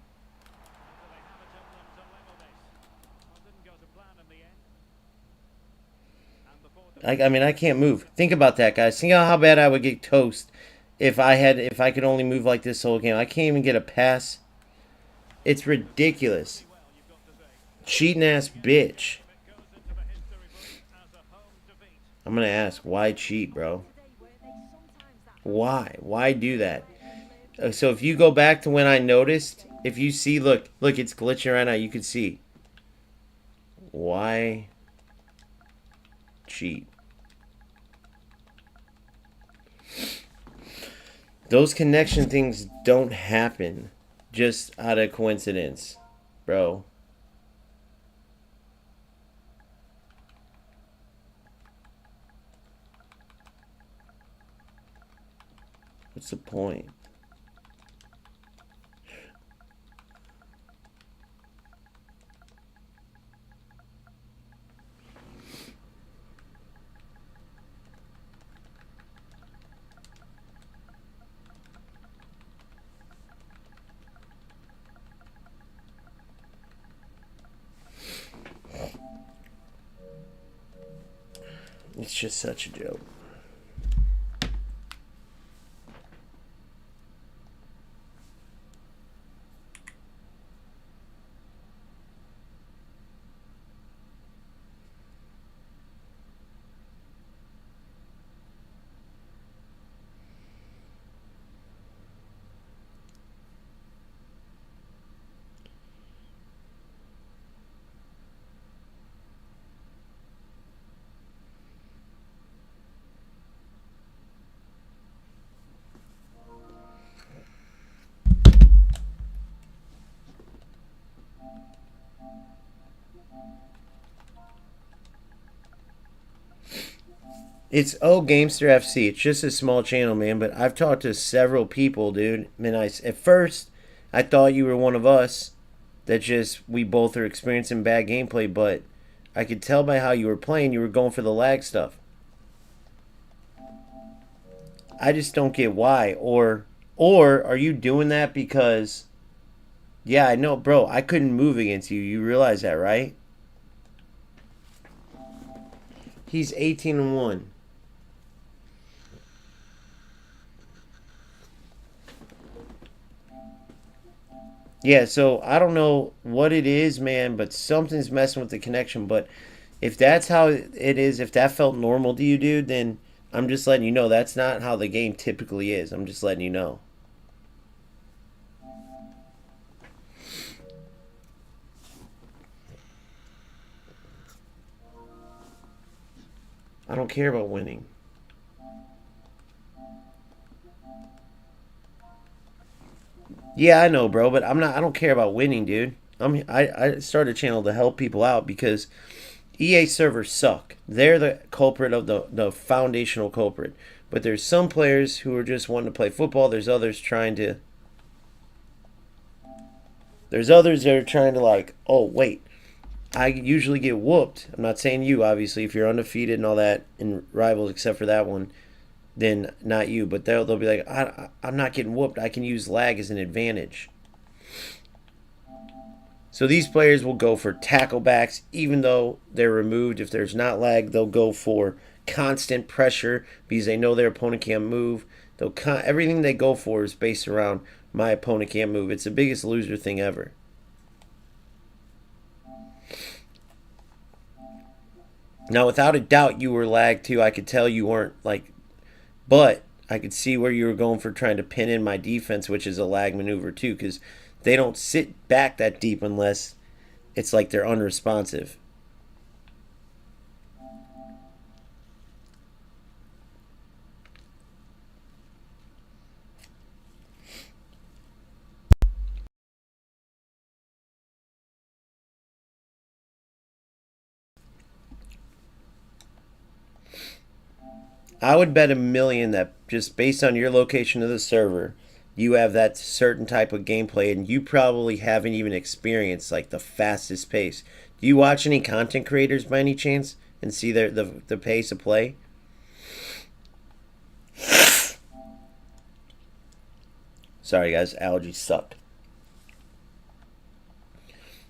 I mean, I can't move. Think about that, guys. Think how bad I would get toast if I could only move like this whole game. I can't even get a pass. It's ridiculous. Cheating ass bitch. I'm gonna ask, why cheat, bro? Why? Why do that? So if you go back to when I noticed, if you see, look, it's glitching right now. You can see. Why cheat? Those connection things don't happen just out of coincidence, bro. What's the point? It's just such a joke. It's Gamester FC. It's just a small channel, man. But I've talked to several people, dude. I mean, at first I thought you were one of us. That just we both are experiencing bad gameplay. But I could tell by how you were playing, you were going for the lag stuff. I just don't get why. Or are you doing that because? Yeah, I know, bro. I couldn't move against you. You realize that, right? He's 18-1. Yeah, so I don't know what it is, man, but something's messing with the connection. But if that's how it is, if that felt normal to you, dude, then I'm just letting you know that's not how the game typically is. I'm just letting you know. I don't care about winning. Yeah, I know, bro, but I don't care about winning, dude. I started a channel to help people out because EA servers suck. They're the culprit of the foundational culprit. But there's some players who are just wanting to play football. There's others that are trying to like, oh wait, I usually get whooped. I'm not saying you, obviously, if you're undefeated and all that in rivals, except for that one, then not you. But they'll be like, I'm not getting whooped. I can use lag as an advantage. So these players will go for tackle backs, even though they're removed. If there's not lag, they'll go for constant pressure because they know their opponent can't move. Everything they go for is based around my opponent can't move. It's the biggest loser thing ever. Now, without a doubt, you were lagged too. I could tell you weren't like, but I could see where you were going for trying to pin in my defense, which is a lag maneuver too, because they don't sit back that deep unless it's like they're unresponsive. I would bet $1,000,000 that just based on your location of the server, you have that certain type of gameplay, and you probably haven't even experienced like the fastest pace. Do you watch any content creators by any chance and see the pace of play? Sorry, guys. Allergies suck.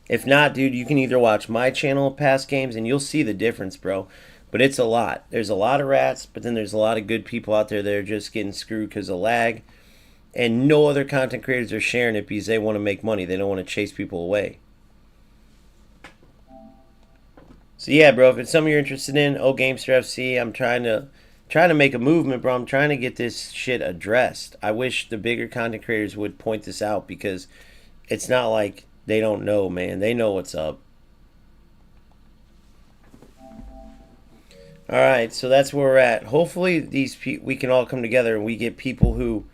If not, dude, you can either watch my channel past games and you'll see the difference, bro. But it's a lot. There's a lot of rats, but then there's a lot of good people out there that are just getting screwed because of lag. And no other content creators are sharing it because they want to make money. They don't want to chase people away. So yeah, bro, if it's something you're interested in, Gamester FC, I'm trying to make a movement, bro. I'm trying to get this shit addressed. I wish the bigger content creators would point this out because it's not like they don't know, man. They know what's up. All right, so that's where we're at. Hopefully we can all come together and we get people who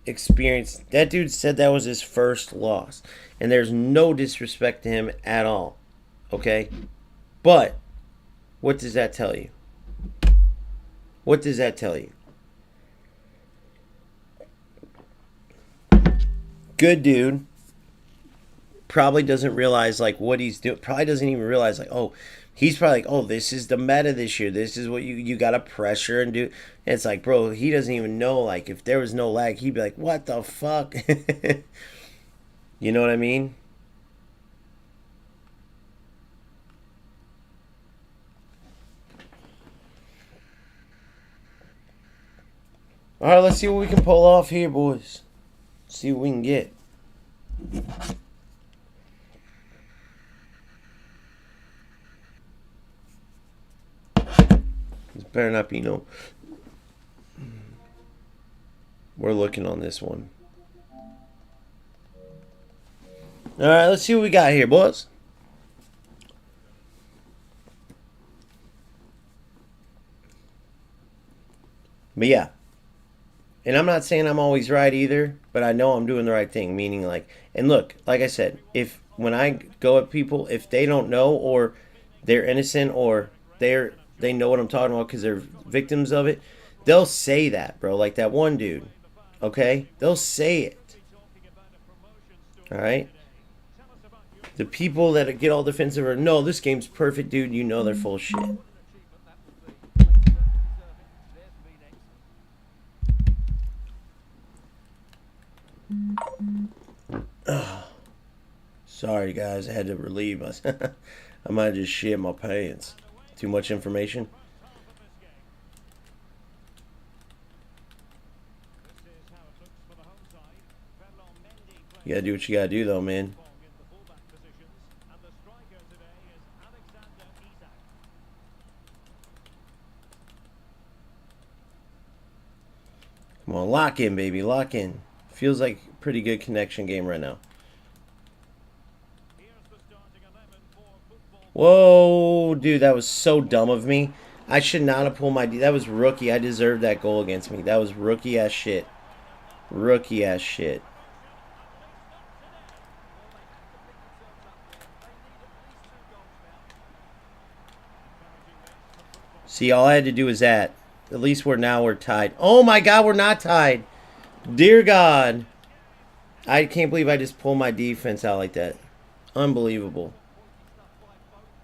experience. That dude said that was his first loss, and there's no disrespect to him at all. Okay? But what does that tell you? What does that tell you? Good dude. Probably doesn't realize like what he's doing. Probably doesn't even realize like, oh, he's probably like, oh, this is the meta this year. This is what you got to pressure and do. And it's like, bro, he doesn't even know. Like, if there was no lag, he'd be like, what the fuck? You know what I mean? All right, let's see what we can pull off here, boys. See what we can get. This better not be no. We're looking on this one. All right, let's see what we got here, boys. But yeah. And I'm not saying I'm always right either, but I know I'm doing the right thing. Meaning like, and look, like I said, when I go at people, if they don't know or they're innocent or they know what I'm talking about because they're victims of it, they'll say that, bro. Like that one dude, okay? They'll say it. All right? The people that get all defensive are, no, this game's perfect, dude. You know they're full of shit. Sorry, guys. I had to relieve myself. I might have just shit my pants. Too much information. You gotta do what you gotta do, though, man. Come on, lock in, baby. Lock in. Feels like a pretty good connection game right now. Whoa, dude, that was so dumb of me. I should not have pulled my D. That was rookie. I deserved that goal against me. That was rookie-ass shit. Rookie-ass shit. See, all I had to do was that. At least we're tied. Oh, my God, we're not tied. Dear God. I can't believe I just pulled my defense out like that. Unbelievable.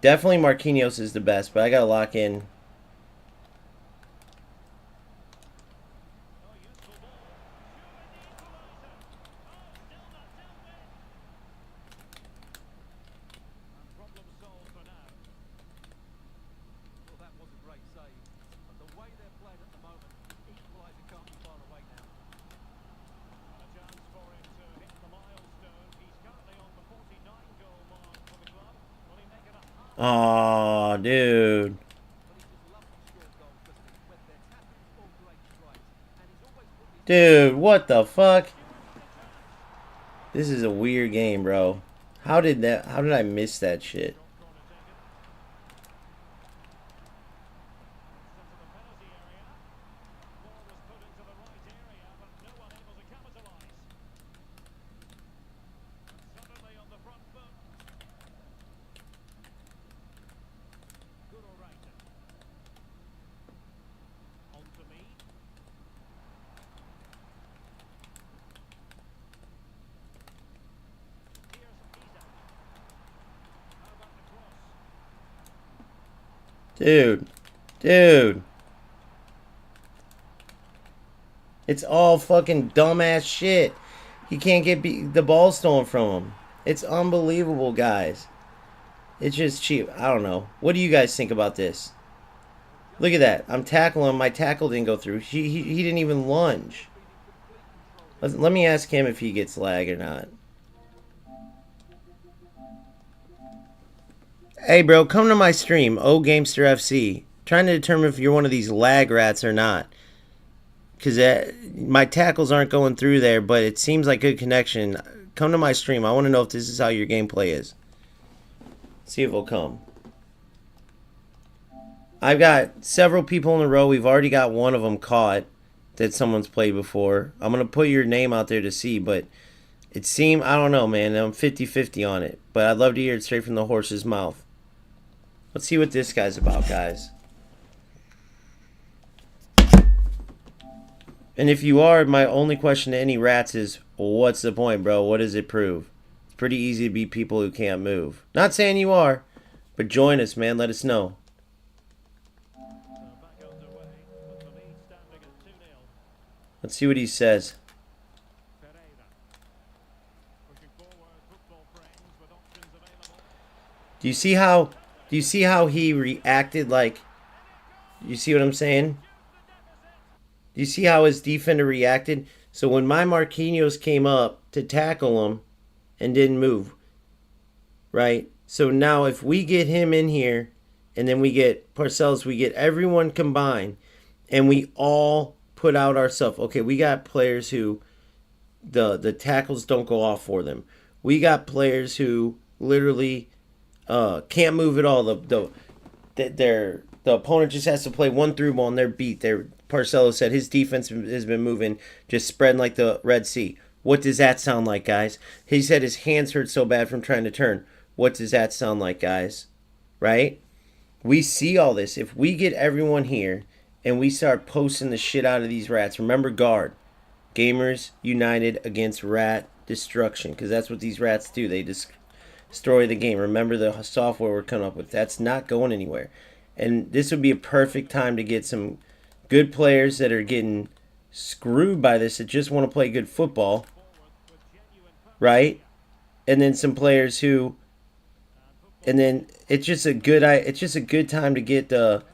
Definitely Marquinhos is the best, but I got to lock in. Aw, dude. Dude, what the fuck? This is a weird game, bro. How did I miss that shit? Dude. Dude. It's all fucking dumbass shit. He can't get the ball stolen from him. It's unbelievable, guys. It's just cheap. I don't know. What do you guys think about this? Look at that. I'm tackling him. My tackle didn't go through. He didn't even lunge. Let me ask him if he gets lag or not. Hey, bro, come to my stream, O Gamester FC. Trying to determine if you're one of these lag rats or not. Because my tackles aren't going through there, but it seems like good connection. Come to my stream. I want to know if this is how your gameplay is. See if it'll come. I've got several people in a row. We've already got one of them caught that someone's played before. I'm going to put your name out there to see, but it seemed, I don't know, man. I'm 50-50 on it, but I'd love to hear it straight from the horse's mouth. Let's see what this guy's about, guys. And if you are, my only question to any rats is, what's the point, bro? What does it prove? It's pretty easy to beat people who can't move. Not saying you are, but join us, man. Let us know. Let's see what he says. Do you see how he reacted? Like, you see what I'm saying? Do you see how his defender reacted? So when my Marquinhos came up to tackle him and didn't move, right? So now if we get him in here and then we get Parcells, we get everyone combined and we all put out ourselves. Okay, we got players who the tackles don't go off for them. We got players who literally can't move at all. The opponent just has to play one through ball and they're beat. Parcello said his defense has been moving, just spreading like the Red Sea. What does that sound like, guys? He said his hands hurt so bad from trying to turn. What does that sound like, guys? Right? We see all this. If we get everyone here and we start posting the shit out of these rats, remember guard. Gamers united against rat destruction, because that's what these rats do. They destroy the game. Remember the software we're coming up with. That's not going anywhere. And this would be a perfect time to get some good players that are getting screwed by this, that just want to play good football, right? And then some players who, and then it's just a good time to get the,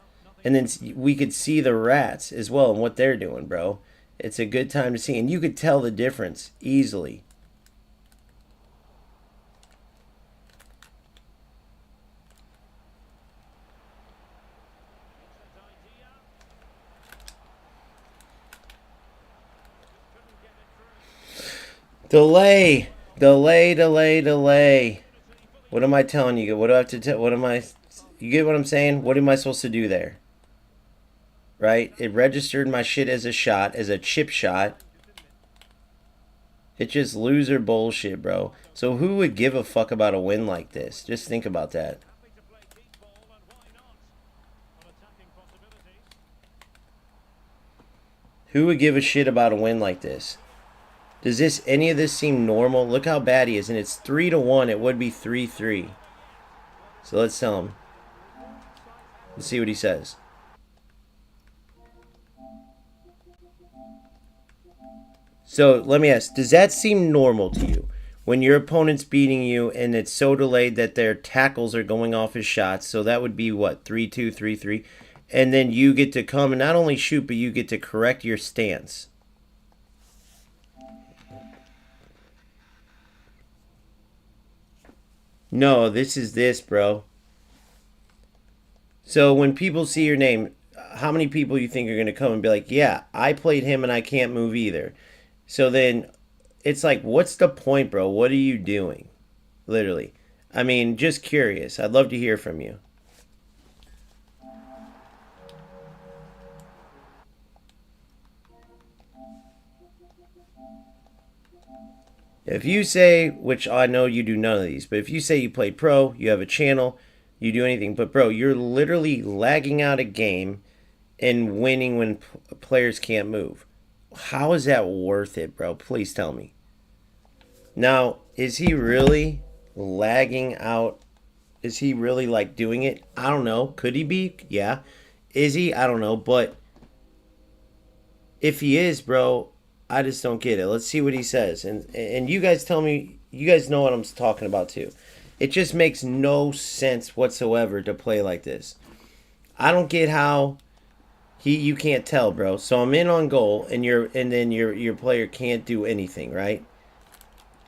and then we could see the rats as well and what they're doing, bro. It's a good time to see, and you could tell the difference easily. Delay. What am I telling you? What do I have to tell? What am I? You get what I'm saying? What am I supposed to do there? Right? It registered my shit as a shot, as a chip shot. It's just loser bullshit, bro. So who would give a fuck about a win like this? Just think about that. Who would give a shit about a win like this? Does any of this seem normal? Look how bad he is, and it's 3-1. It would be 3-3. So let's tell him. Let's see what he says. So let me ask, does that seem normal to you? When your opponent's beating you and it's so delayed that their tackles are going off as shots, so that would be what, 3-2, 3-3? And then you get to come and not only shoot, but you get to correct your stance. No, this is this, bro. So when people see your name, how many people you think are going to come and be like, yeah, I played him and I can't move either. So then it's like, what's the point, bro? What are you doing? Literally. I mean, just curious. I'd love to hear from you. If you say, which I know you do none of these, but if you say you play pro, you have a channel, you do anything, but bro, you're literally lagging out a game and winning when players can't move. How is that worth it, bro? Please tell me. Now, is he really lagging out? Is he really like doing it? I don't know. Could he be? Yeah. Is he? I don't know. But if he is, bro, I just don't get it. Let's see what he says. And you guys tell me, you guys know what I'm talking about too. It just makes no sense whatsoever to play like this. I don't get how you can't tell, bro. So I'm in on goal and then your player can't do anything, right?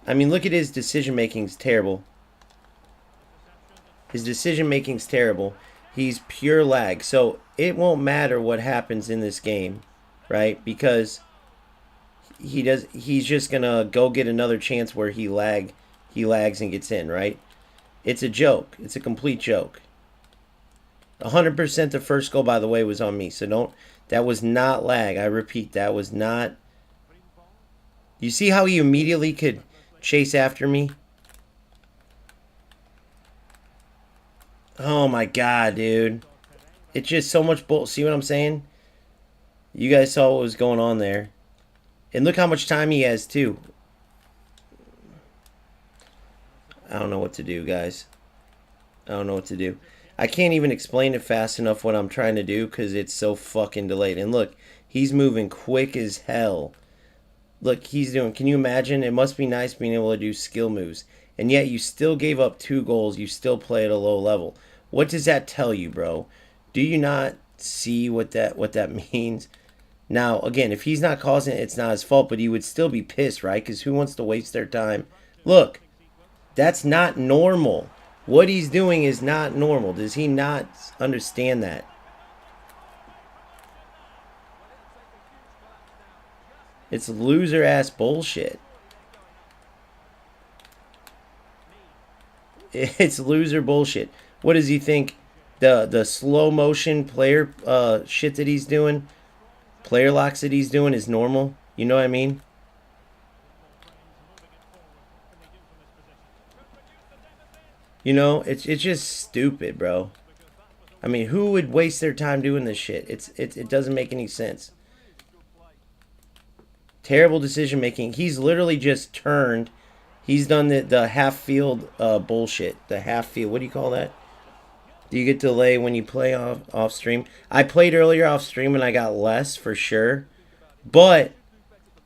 I mean, look at his decision making's terrible. His decision making's terrible. He's pure lag. So it won't matter what happens in this game, right? Because he's just gonna go get another chance where he lags and gets in, right? It's a joke. It's a complete joke. 100% the first goal, by the way, was on me. So that was not lag. I repeat, that was not. You see how he immediately could chase after me? Oh my god, dude. It's just so much bull. See what I'm saying? You guys saw what was going on there. And look how much time he has, too. I don't know what to do, guys. I don't know what to do. I can't even explain it fast enough what I'm trying to do because it's so fucking delayed. And look, he's moving quick as hell. Look, he's doing... Can you imagine? It must be nice being able to do skill moves. And yet you still gave up 2 goals. You still play at a low level. What does that tell you, bro? Do you not see what that means? Now, again, if he's not causing it, it's not his fault, but he would still be pissed, right? Because who wants to waste their time? Look, that's not normal. What he's doing is not normal. Does he not understand that? It's loser-ass bullshit. It's loser bullshit. What does he think? The slow motion player shit that he's doing, player locks that he's doing is normal? You know what I mean? You know, it's just stupid, bro. I mean, who would waste their time doing this shit? It doesn't make any sense. Terrible decision making. He's literally just turned. He's done the half field bullshit. The half field. What do you call that? Do you get delay when you play off stream? I played earlier off stream and I got less for sure. But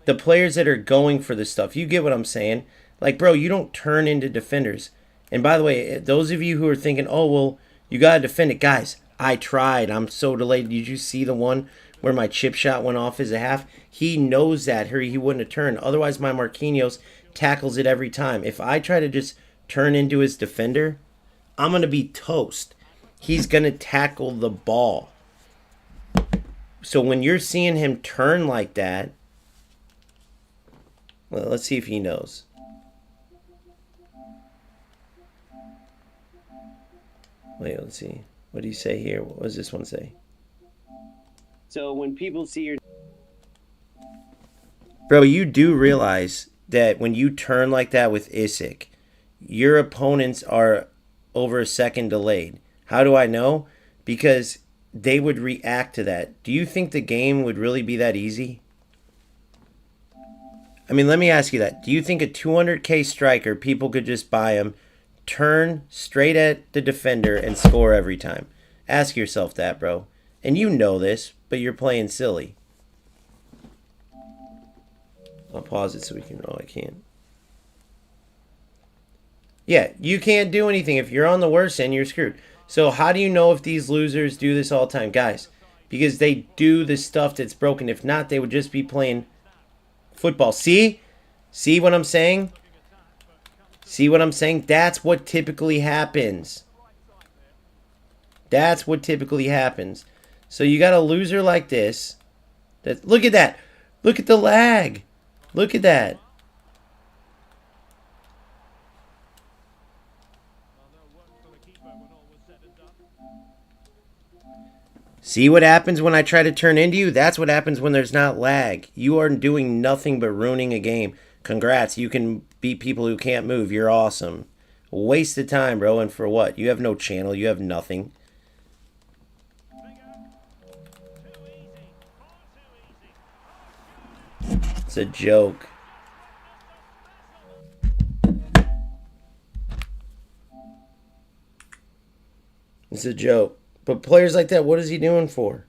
the players that are going for this stuff, you get what I'm saying? Like, bro, you don't turn into defenders. And by the way, those of you who are thinking, oh, well, you got to defend it. Guys, I tried. I'm so delayed. Did you see the one where my chip shot went off as a half? He knows that. He wouldn't have turned. Otherwise, my Marquinhos tackles it every time. If I try to just turn into his defender, I'm going to be toast. He's going to tackle the ball. So when you're seeing him turn like that, well, let's see if he knows. Wait, let's see. What do you say here? What does this one say? So when people see your... Bro, you do realize that when you turn like that with Isik, your opponents are over a second delayed. How do I know? Because they would react to that. Do you think the game would really be that easy? I mean, let me ask you that. Do you think a 200k striker, people could just buy him, turn straight at the defender, and score every time? Ask yourself that, bro. And you know this, but you're playing silly. I'll pause it so we can... Oh, I can't. Yeah, you can't do anything. If you're on the worst end, you're screwed. So how do you know if these losers do this all the time? Guys, because they do the stuff that's broken. If not, they would just be playing football. See? See what I'm saying? See what I'm saying? That's what typically happens. That's what typically happens. So you got a loser like this. Look at that. Look at the lag. Look at that. See what happens when I try to turn into you? That's what happens when there's not lag. You are doing nothing but ruining a game. Congrats. You can beat people who can't move. You're awesome. Waste of time, bro. And for what? You have no channel. You have nothing. It's a joke. It's a joke. But players like that, what is he doing for?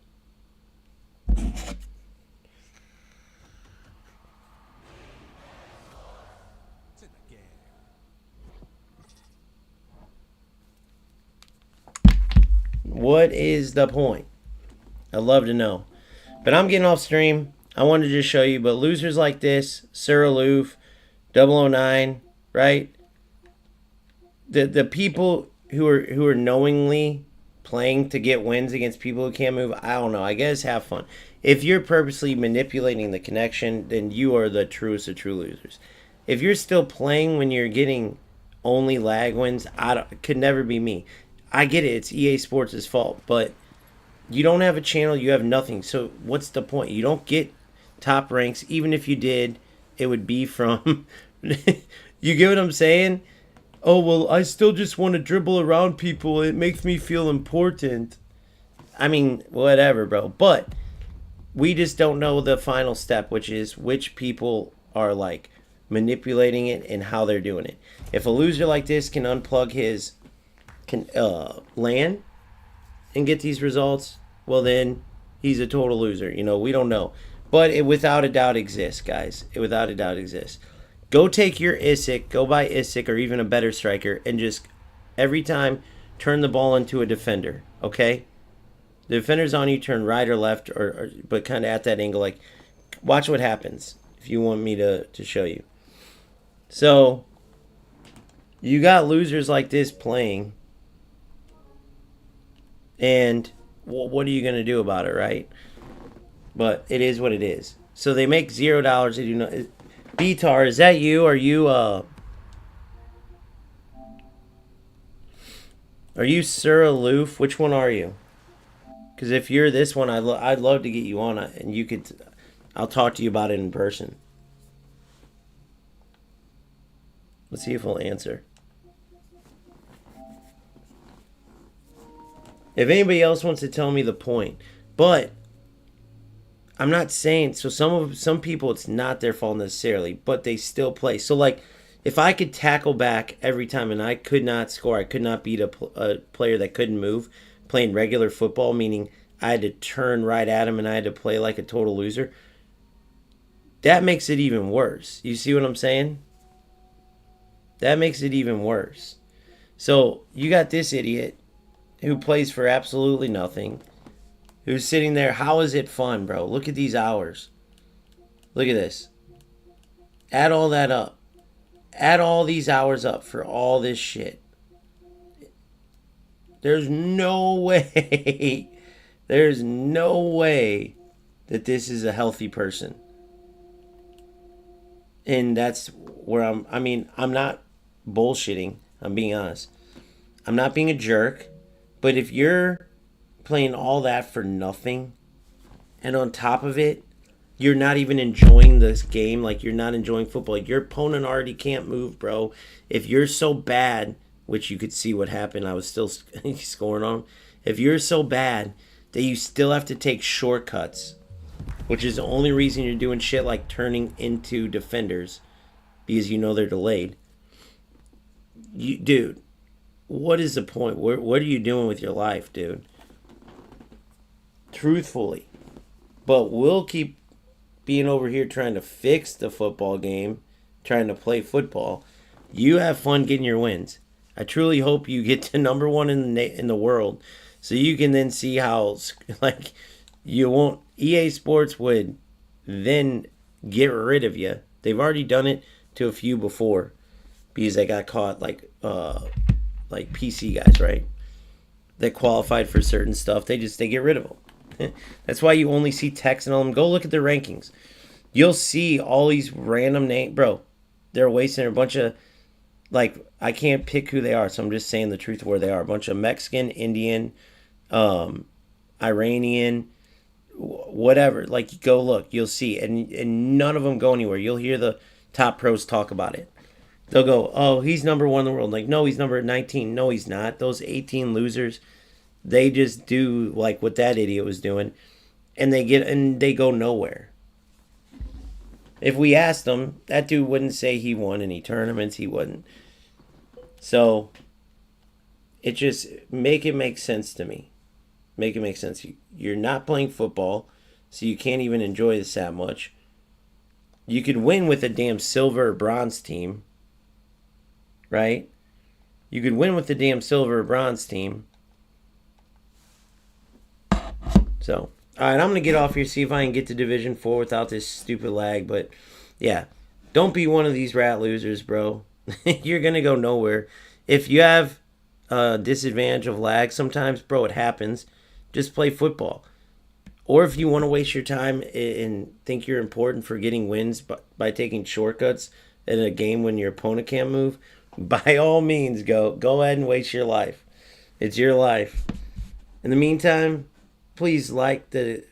What is the point? I'd love to know. But I'm getting off stream. I wanted to just show you. But losers like this, Sir Aloof, 009, right? The people who are knowingly playing to get wins against people who can't move, I don't know. I guess have fun. If you're purposely manipulating the connection, then you are the truest of true losers. If you're still playing when you're getting only lag wins, it could never be me. I get it. It's EA Sports' fault, but you don't have a channel. You have nothing. So what's the point? You don't get top ranks. Even if you did, it would be from... You get what I'm saying? Oh, well, I still just want to dribble around people. It makes me feel important. I mean, whatever, bro. But we just don't know the final step, which is which people are, like, manipulating it and how they're doing it. If a loser like this can unplug his LAN and get these results, well, then he's a total loser. You know, we don't know. But it without a doubt exists, guys. It without a doubt exists. Go take your ISIC, go buy ISIC or even a better striker, and just every time turn the ball into a defender, okay? The defender's on you, turn right or left, but kind of at that angle. Like, watch what happens if you want me to show you. So, you got losers like this playing, and what are you going to do about it, right? But it is what it is. So they make $0. They do not... Beatar, is that you? Are you Sir Aloof? Which one are you? Because if you're this one, I'd love to get you on, and you could... I'll talk to you about it in person. Let's see if he'll answer. If anybody else wants to tell me the point. But I'm not saying... So some people, it's not their fault necessarily, but they still play. So, like, if I could tackle back every time and I could not score, I could not beat a player that couldn't move, playing regular football, meaning I had to turn right at him and I had to play like a total loser, that makes it even worse. You see what I'm saying? That makes it even worse. So you got this idiot who plays for absolutely nothing, who's sitting there. How is it fun, bro? Look at these hours. Look at this. Add all that up. Add all these hours up for all this shit. There's no way. There's no way that this is a healthy person. And that's where I'm not bullshitting. I'm being honest. I'm not being a jerk. But if you're playing all that for nothing, and on top of it, you're not even enjoying this game, like you're not enjoying football. Your opponent already can't move, bro. If you're so bad, which you could see what happened, I was still scoring on. If you're so bad that you still have to take shortcuts, which is the only reason you're doing shit like turning into defenders, because you know they're delayed. Dude, what is the point? What are you doing with your life, dude? Truthfully. But we'll keep being over here trying to fix the football game, trying to play football. You have fun getting your wins. I truly hope you get to number one in the world, so you can then see how, like, you won't... EA Sports would then get rid of you. They've already done it to a few before, because they got caught, like PC guys, right? That qualified for certain stuff. They get rid of them. That's why you only see text and all them. Go look at their rankings. You'll see all these random names. Bro, they're wasting a bunch of... Like, I can't pick who they are, so I'm just saying the truth of where they are. A bunch of Mexican, Indian, Iranian, whatever. Like, go look. You'll see. And none of them go anywhere. You'll hear the top pros talk about it. They'll go, oh, he's number one in the world. Like, no, he's number 19. No, he's not. Those 18 losers, they just do like what that idiot was doing. And they go nowhere. If we asked him, that dude wouldn't say he won any tournaments. He wouldn't. So, it just make sense to me. Make it make sense. You're not playing football, so you can't even enjoy this that much. You could win with a damn silver or bronze team, right? You could win with the damn silver or bronze team. So, all right, I'm gonna get off here, see if I can get to Division 4 without this stupid lag. But yeah, don't be one of these rat losers, bro. You're gonna go nowhere. If you have a disadvantage of lag, sometimes, bro, it happens. Just play football. Or if you want to waste your time and think you're important for getting wins by taking shortcuts in a game when your opponent can't move, by all means, go ahead and waste your life. It's your life. In the meantime, please like the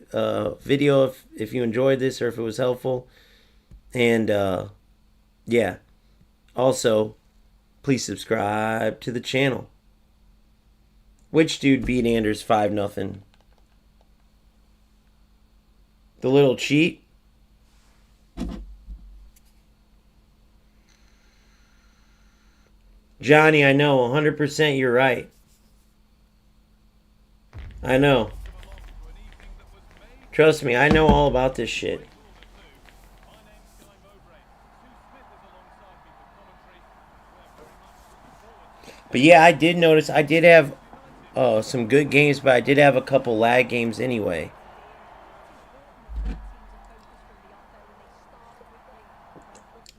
video if you enjoyed this or if it was helpful. And yeah, also, please subscribe to the channel. Which dude beat Anders 5-0? The little cheat? Johnny, I know, 100% you're right. I know. Trust me, I know all about this shit. But yeah, I did notice, I did have some good games, but I did have a couple lag games anyway.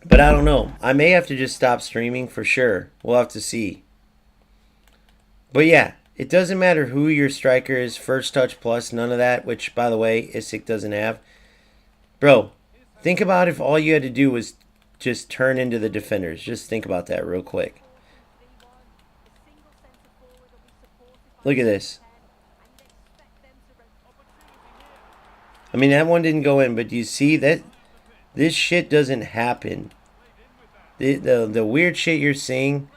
But I don't know. I may have to just stop streaming for sure. We'll have to see. But yeah, it doesn't matter who your striker is, first touch plus, none of that, which, by the way, Isik doesn't have. Bro, think about if all you had to do was just turn into the defenders. Just think about that real quick. Look at this. I mean, that one didn't go in, but do you see that this shit doesn't happen? The weird shit you're seeing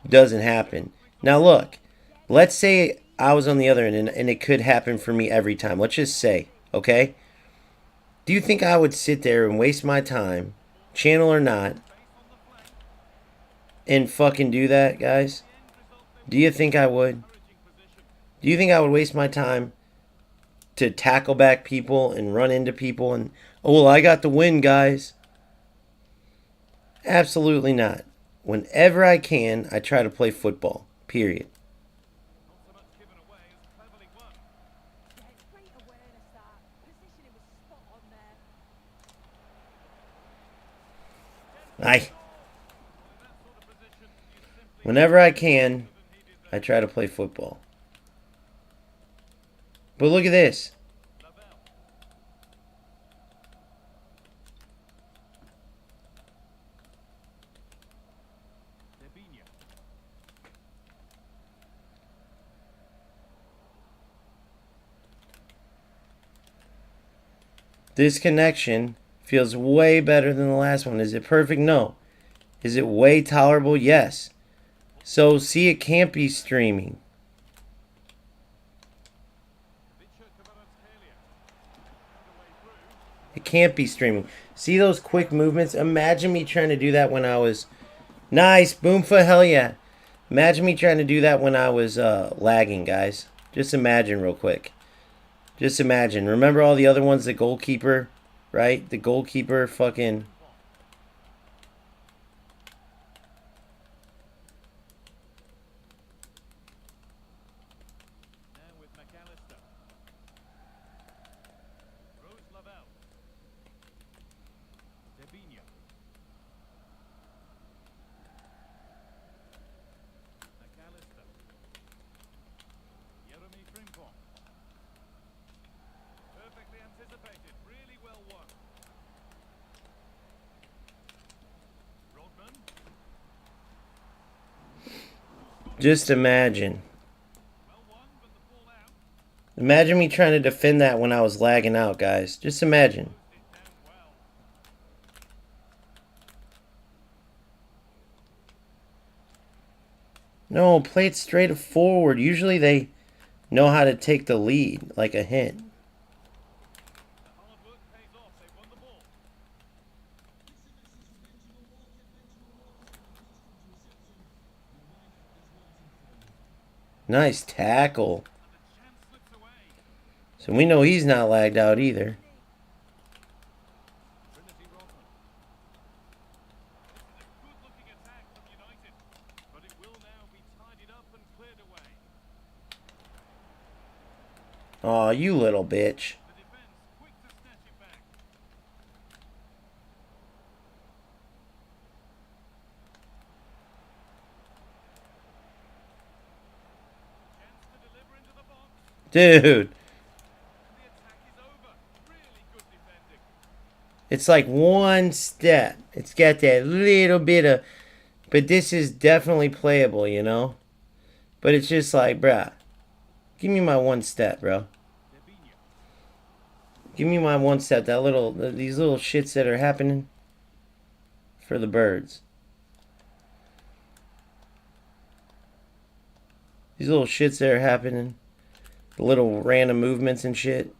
doesn't happen. Now look, let's say I was on the other end and it could happen for me every time. Let's just say, okay? Do you think I would sit there and waste my time, channel or not, and fucking do that, guys? Do you think I would? Do you think I would waste my time to tackle back people and run into people and, oh, well, I got the win, guys? Absolutely not. Whenever I can, I try to play football. Period. Whenever I can, I try to play football. But look at this. This connection feels way better than the last one. Is it perfect? No. Is it way tolerable? Yes. So, see, it can't be streaming. It can't be streaming. See those quick movements? Imagine me trying to do that when I was... Nice! Boom for hell yeah! Imagine me trying to do that when I was lagging, guys. Just imagine real quick. Just imagine. Remember all the other ones, the goalkeeper, right? The goalkeeper fucking... Just imagine. Imagine me trying to defend that when I was lagging out, guys. Just imagine. No, play it straight forward. Usually they know how to take the lead, like a hint. Nice tackle. So we know he's not lagged out either. Oh, you little bitch. Dude. It's like one step. It's got that little bit of... But this is definitely playable, you know? But it's just like, bruh. Give me my one step, bro. Give me my one step. That little... These little shits that are happening for the birds. These little shits that are happening. The little random movements and shit.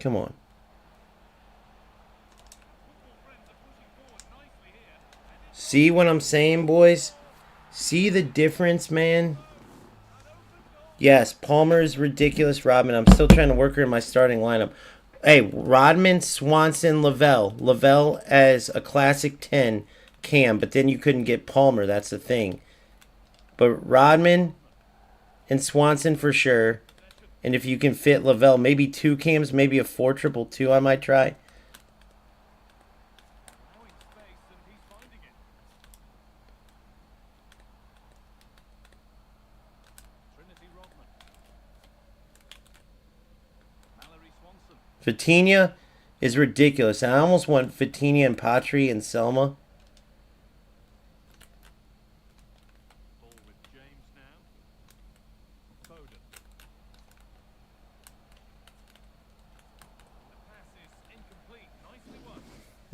Come on. See what I'm saying, boys? See the difference, man? Yes, Palmer's ridiculous. Rodman. I'm still trying to work her in my starting lineup. Hey, Rodman, Swanson, Lavelle. Lavelle as a classic 10 cam, but then you couldn't get Palmer. That's the thing. But Rodman and Swanson for sure. And if you can fit Lavelle, maybe 2 cams, maybe a 4-2-2 I might try. Vitinha is ridiculous. I almost want Vitinha and Patry and Selma.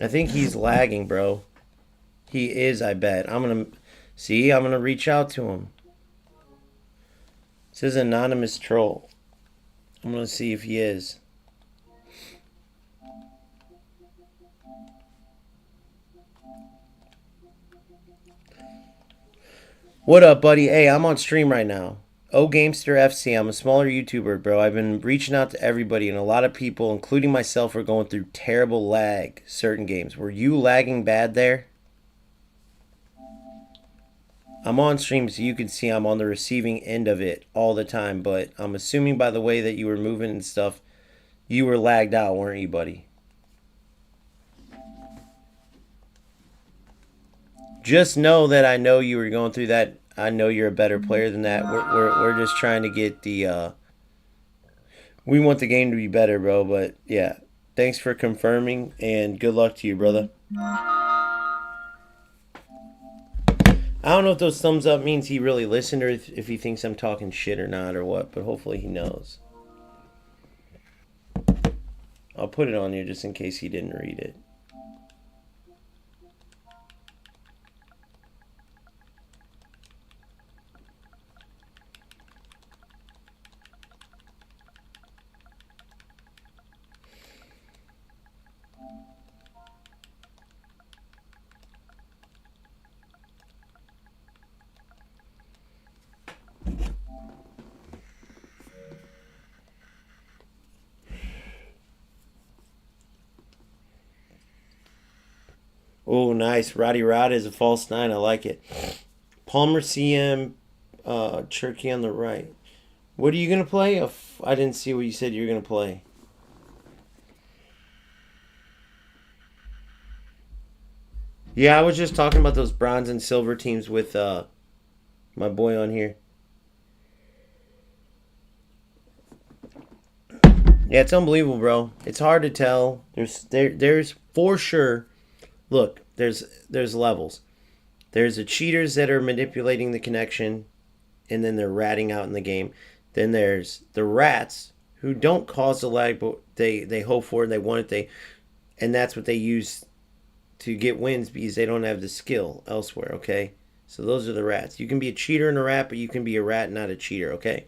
I think he's lagging, bro. He is, I bet. I'm going to reach out to him. It says anonymous troll. I'm going to see if he is. What up, buddy? Hey, I'm on stream right now. Gamester FC. I'm a smaller YouTuber, bro. I've been reaching out to everybody, and a lot of people, including myself, are going through terrible lag certain games. Were you lagging bad there? I'm on stream, so you can see I'm on the receiving end of it all the time, but I'm assuming by the way that you were moving and stuff, you were lagged out, weren't you, buddy? Just know that I know you were going through that. I know you're a better player than that. We're just trying to get the... we want the game to be better, bro, but yeah. Thanks for confirming, and good luck to you, brother. I don't know if those thumbs up means he really listened or if he thinks I'm talking shit or not or what, but hopefully he knows. I'll put it on here just in case he didn't read it. Oh, nice. Roddy Rod is a false 9. I like it. Palmer CM, Cherky on the right. What are you going to play? I didn't see what you said you were going to play. Yeah, I was just talking about those bronze and silver teams with my boy on here. Yeah, it's unbelievable, bro. It's hard to tell. There's for sure. Look, there's levels. There's the cheaters that are manipulating the connection, and then they're ratting out in the game. Then there's the rats who don't cause the lag, but they hope for it, they want it, and that's what they use to get wins because they don't have the skill elsewhere. Okay, so those are the rats. You can be a cheater and a rat, but you can be a rat, not a cheater. Okay,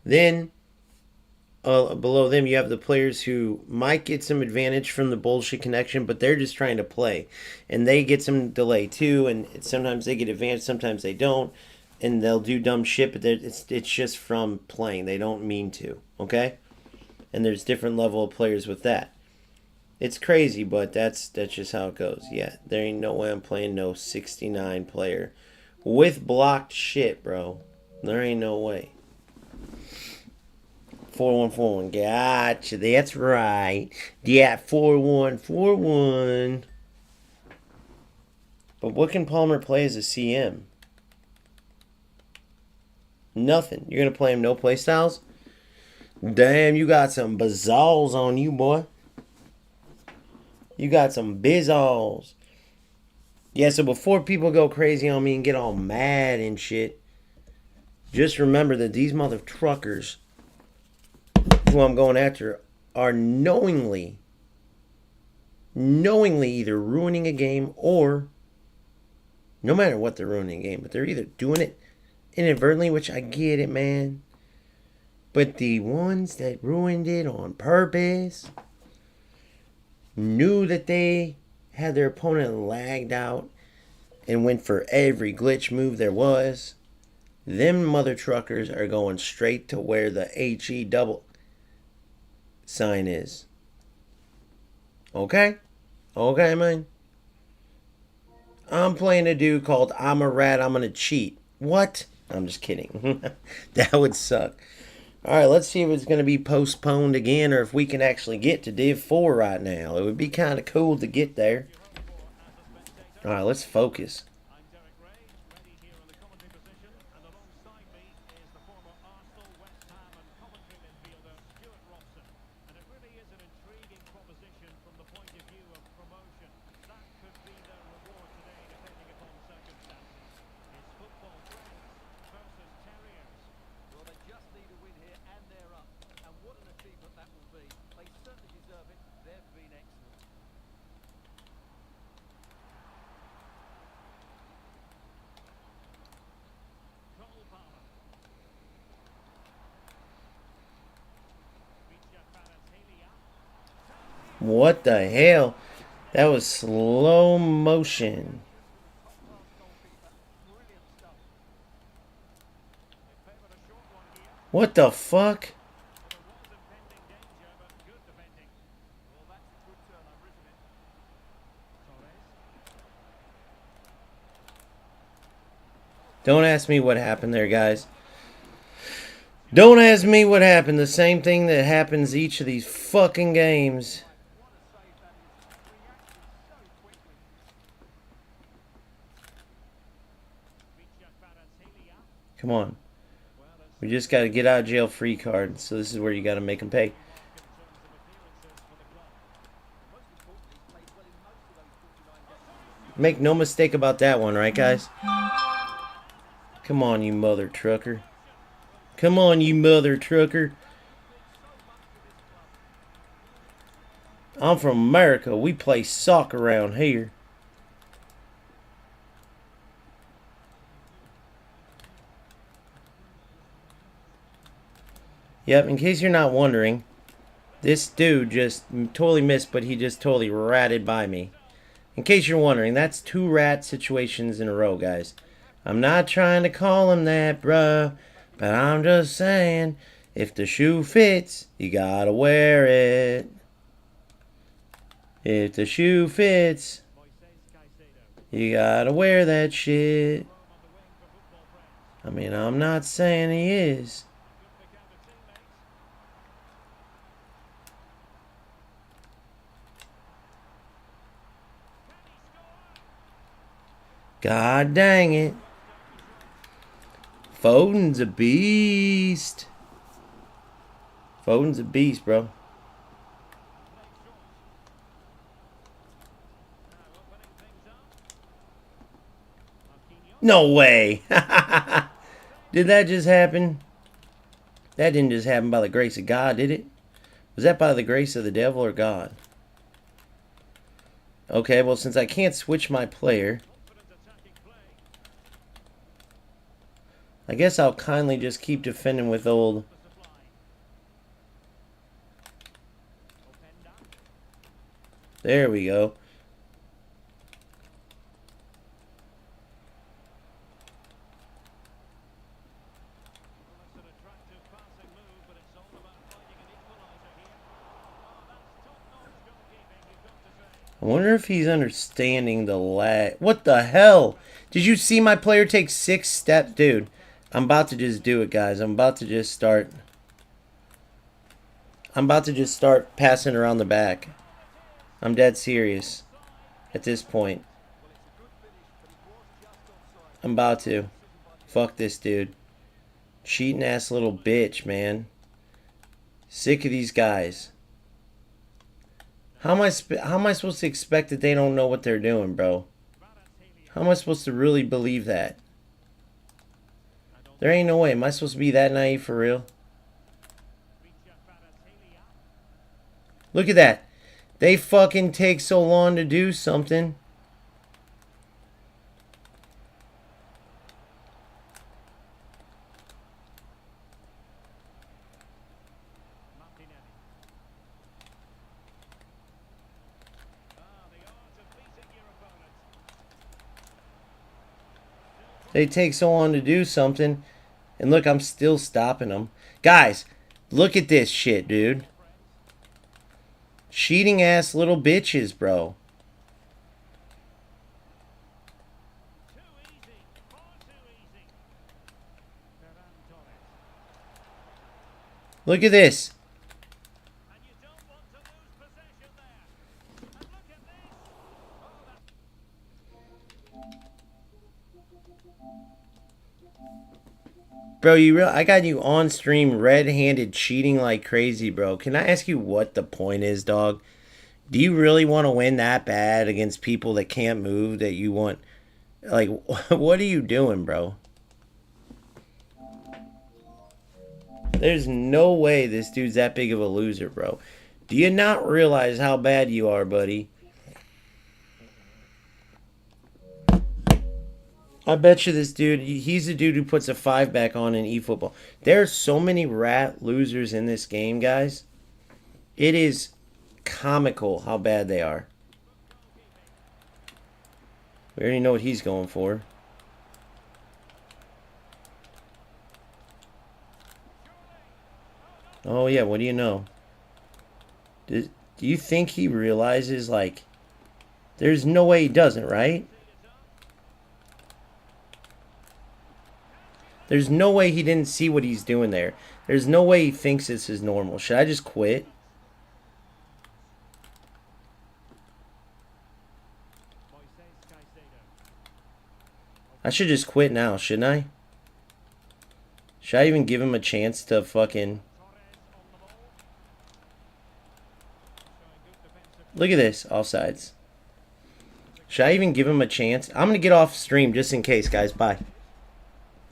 then. Below them, you have the players who might get some advantage from the bullshit connection, but they're just trying to play. And they get some delay too, and sometimes they get advantage, sometimes they don't. And they'll do dumb shit, but it's just from playing. They don't mean to, okay? And there's different level of players with that. It's crazy, but that's just how it goes. Yeah, there ain't no way I'm playing no 69 player with blocked shit, bro. There ain't no way. 4141. Gotcha. That's right. Yeah, 4141. But what can Palmer play as a CM? Nothing. You're going to play him no play styles? Damn, you got some bazaals on you, boy. You got some bizzalls. Yeah, so before people go crazy on me and get all mad and shit, just remember that these mother truckers who I'm going after are knowingly either ruining a game or, no matter what they're ruining a game, but they're either doing it inadvertently, which I get it, man. But the ones that ruined it on purpose knew that they had their opponent lagged out and went for every glitch move there was. Them mother truckers are going straight to where the HE double sign is. Okay? Okay, man? I'm playing a dude called I'm a Rat, I'm gonna cheat. What? I'm just kidding. That would suck. Alright, let's see if it's going to be postponed again or if we can actually get to Div 4 right now. It would be kind of cool to get there. Alright, let's focus. What the hell? That was slow motion. What the fuck? Don't ask me what happened there, guys. Don't ask me what happened. The same thing that happens each of these fucking games. Come on. We just got to get out of jail free card. So this is where you got to make them pay. Make no mistake about that one, right, guys? Come on, you mother trucker. Come on, you mother trucker. I'm from America. We play soccer around here. Yep, in case you're not wondering, this dude just totally missed, but he just totally ratted by me. In case you're wondering, that's 2 rat situations in a row, guys. I'm not trying to call him that, bruh, but I'm just saying, if the shoe fits, you gotta wear it. If the shoe fits, you gotta wear that shit. I mean, I'm not saying he is. God dang it. Foden's a beast. Foden's a beast, bro. No way. Did that just happen? That didn't just happen by the grace of God, did it? Was that by the grace of the devil or God? Okay, well, since I can't switch my player, I guess I'll kindly just keep defending with old. There we go. I wonder if he's understanding the lag. What the hell? Did you see my player take 6 steps? Dude, I'm about to just do it, guys. I'm about to just start passing around the back. I'm dead serious at this point. I'm about to. Fuck this dude. Cheating ass little bitch, man. Sick of these guys. How am I supposed to expect that they don't know what they're doing, bro? How am I supposed to really believe that? There ain't no way. Am I supposed to be that naive for real? Look at that. They fucking take so long to do something. They take so long to do something. And look, I'm still stopping them. Guys, look at this shit, dude. Cheating ass little bitches, bro. Look at this. Bro, I got you on stream red-handed cheating like crazy, bro. Can I ask you what the point is, dog? Do you really want to win that bad against people that can't move, that you want? Like, what are you doing, bro? There's no way this dude's that big of a loser, bro. Do you not realize how bad you are, buddy? I bet you this dude, he's the dude who puts a 5 back on in eFootball. There are so many rat losers in this game, guys. It is comical how bad they are. We already know what he's going for. Oh, yeah, what do you know? Do you think he realizes, like, there's no way he doesn't, right? There's no way he didn't see what he's doing there. There's no way he thinks this is normal. Should I just quit? I should just quit now, shouldn't I? Should I even give him a chance to fucking... Look at this, offsides. Should I even give him a chance? I'm going to get off stream just in case, guys. Bye.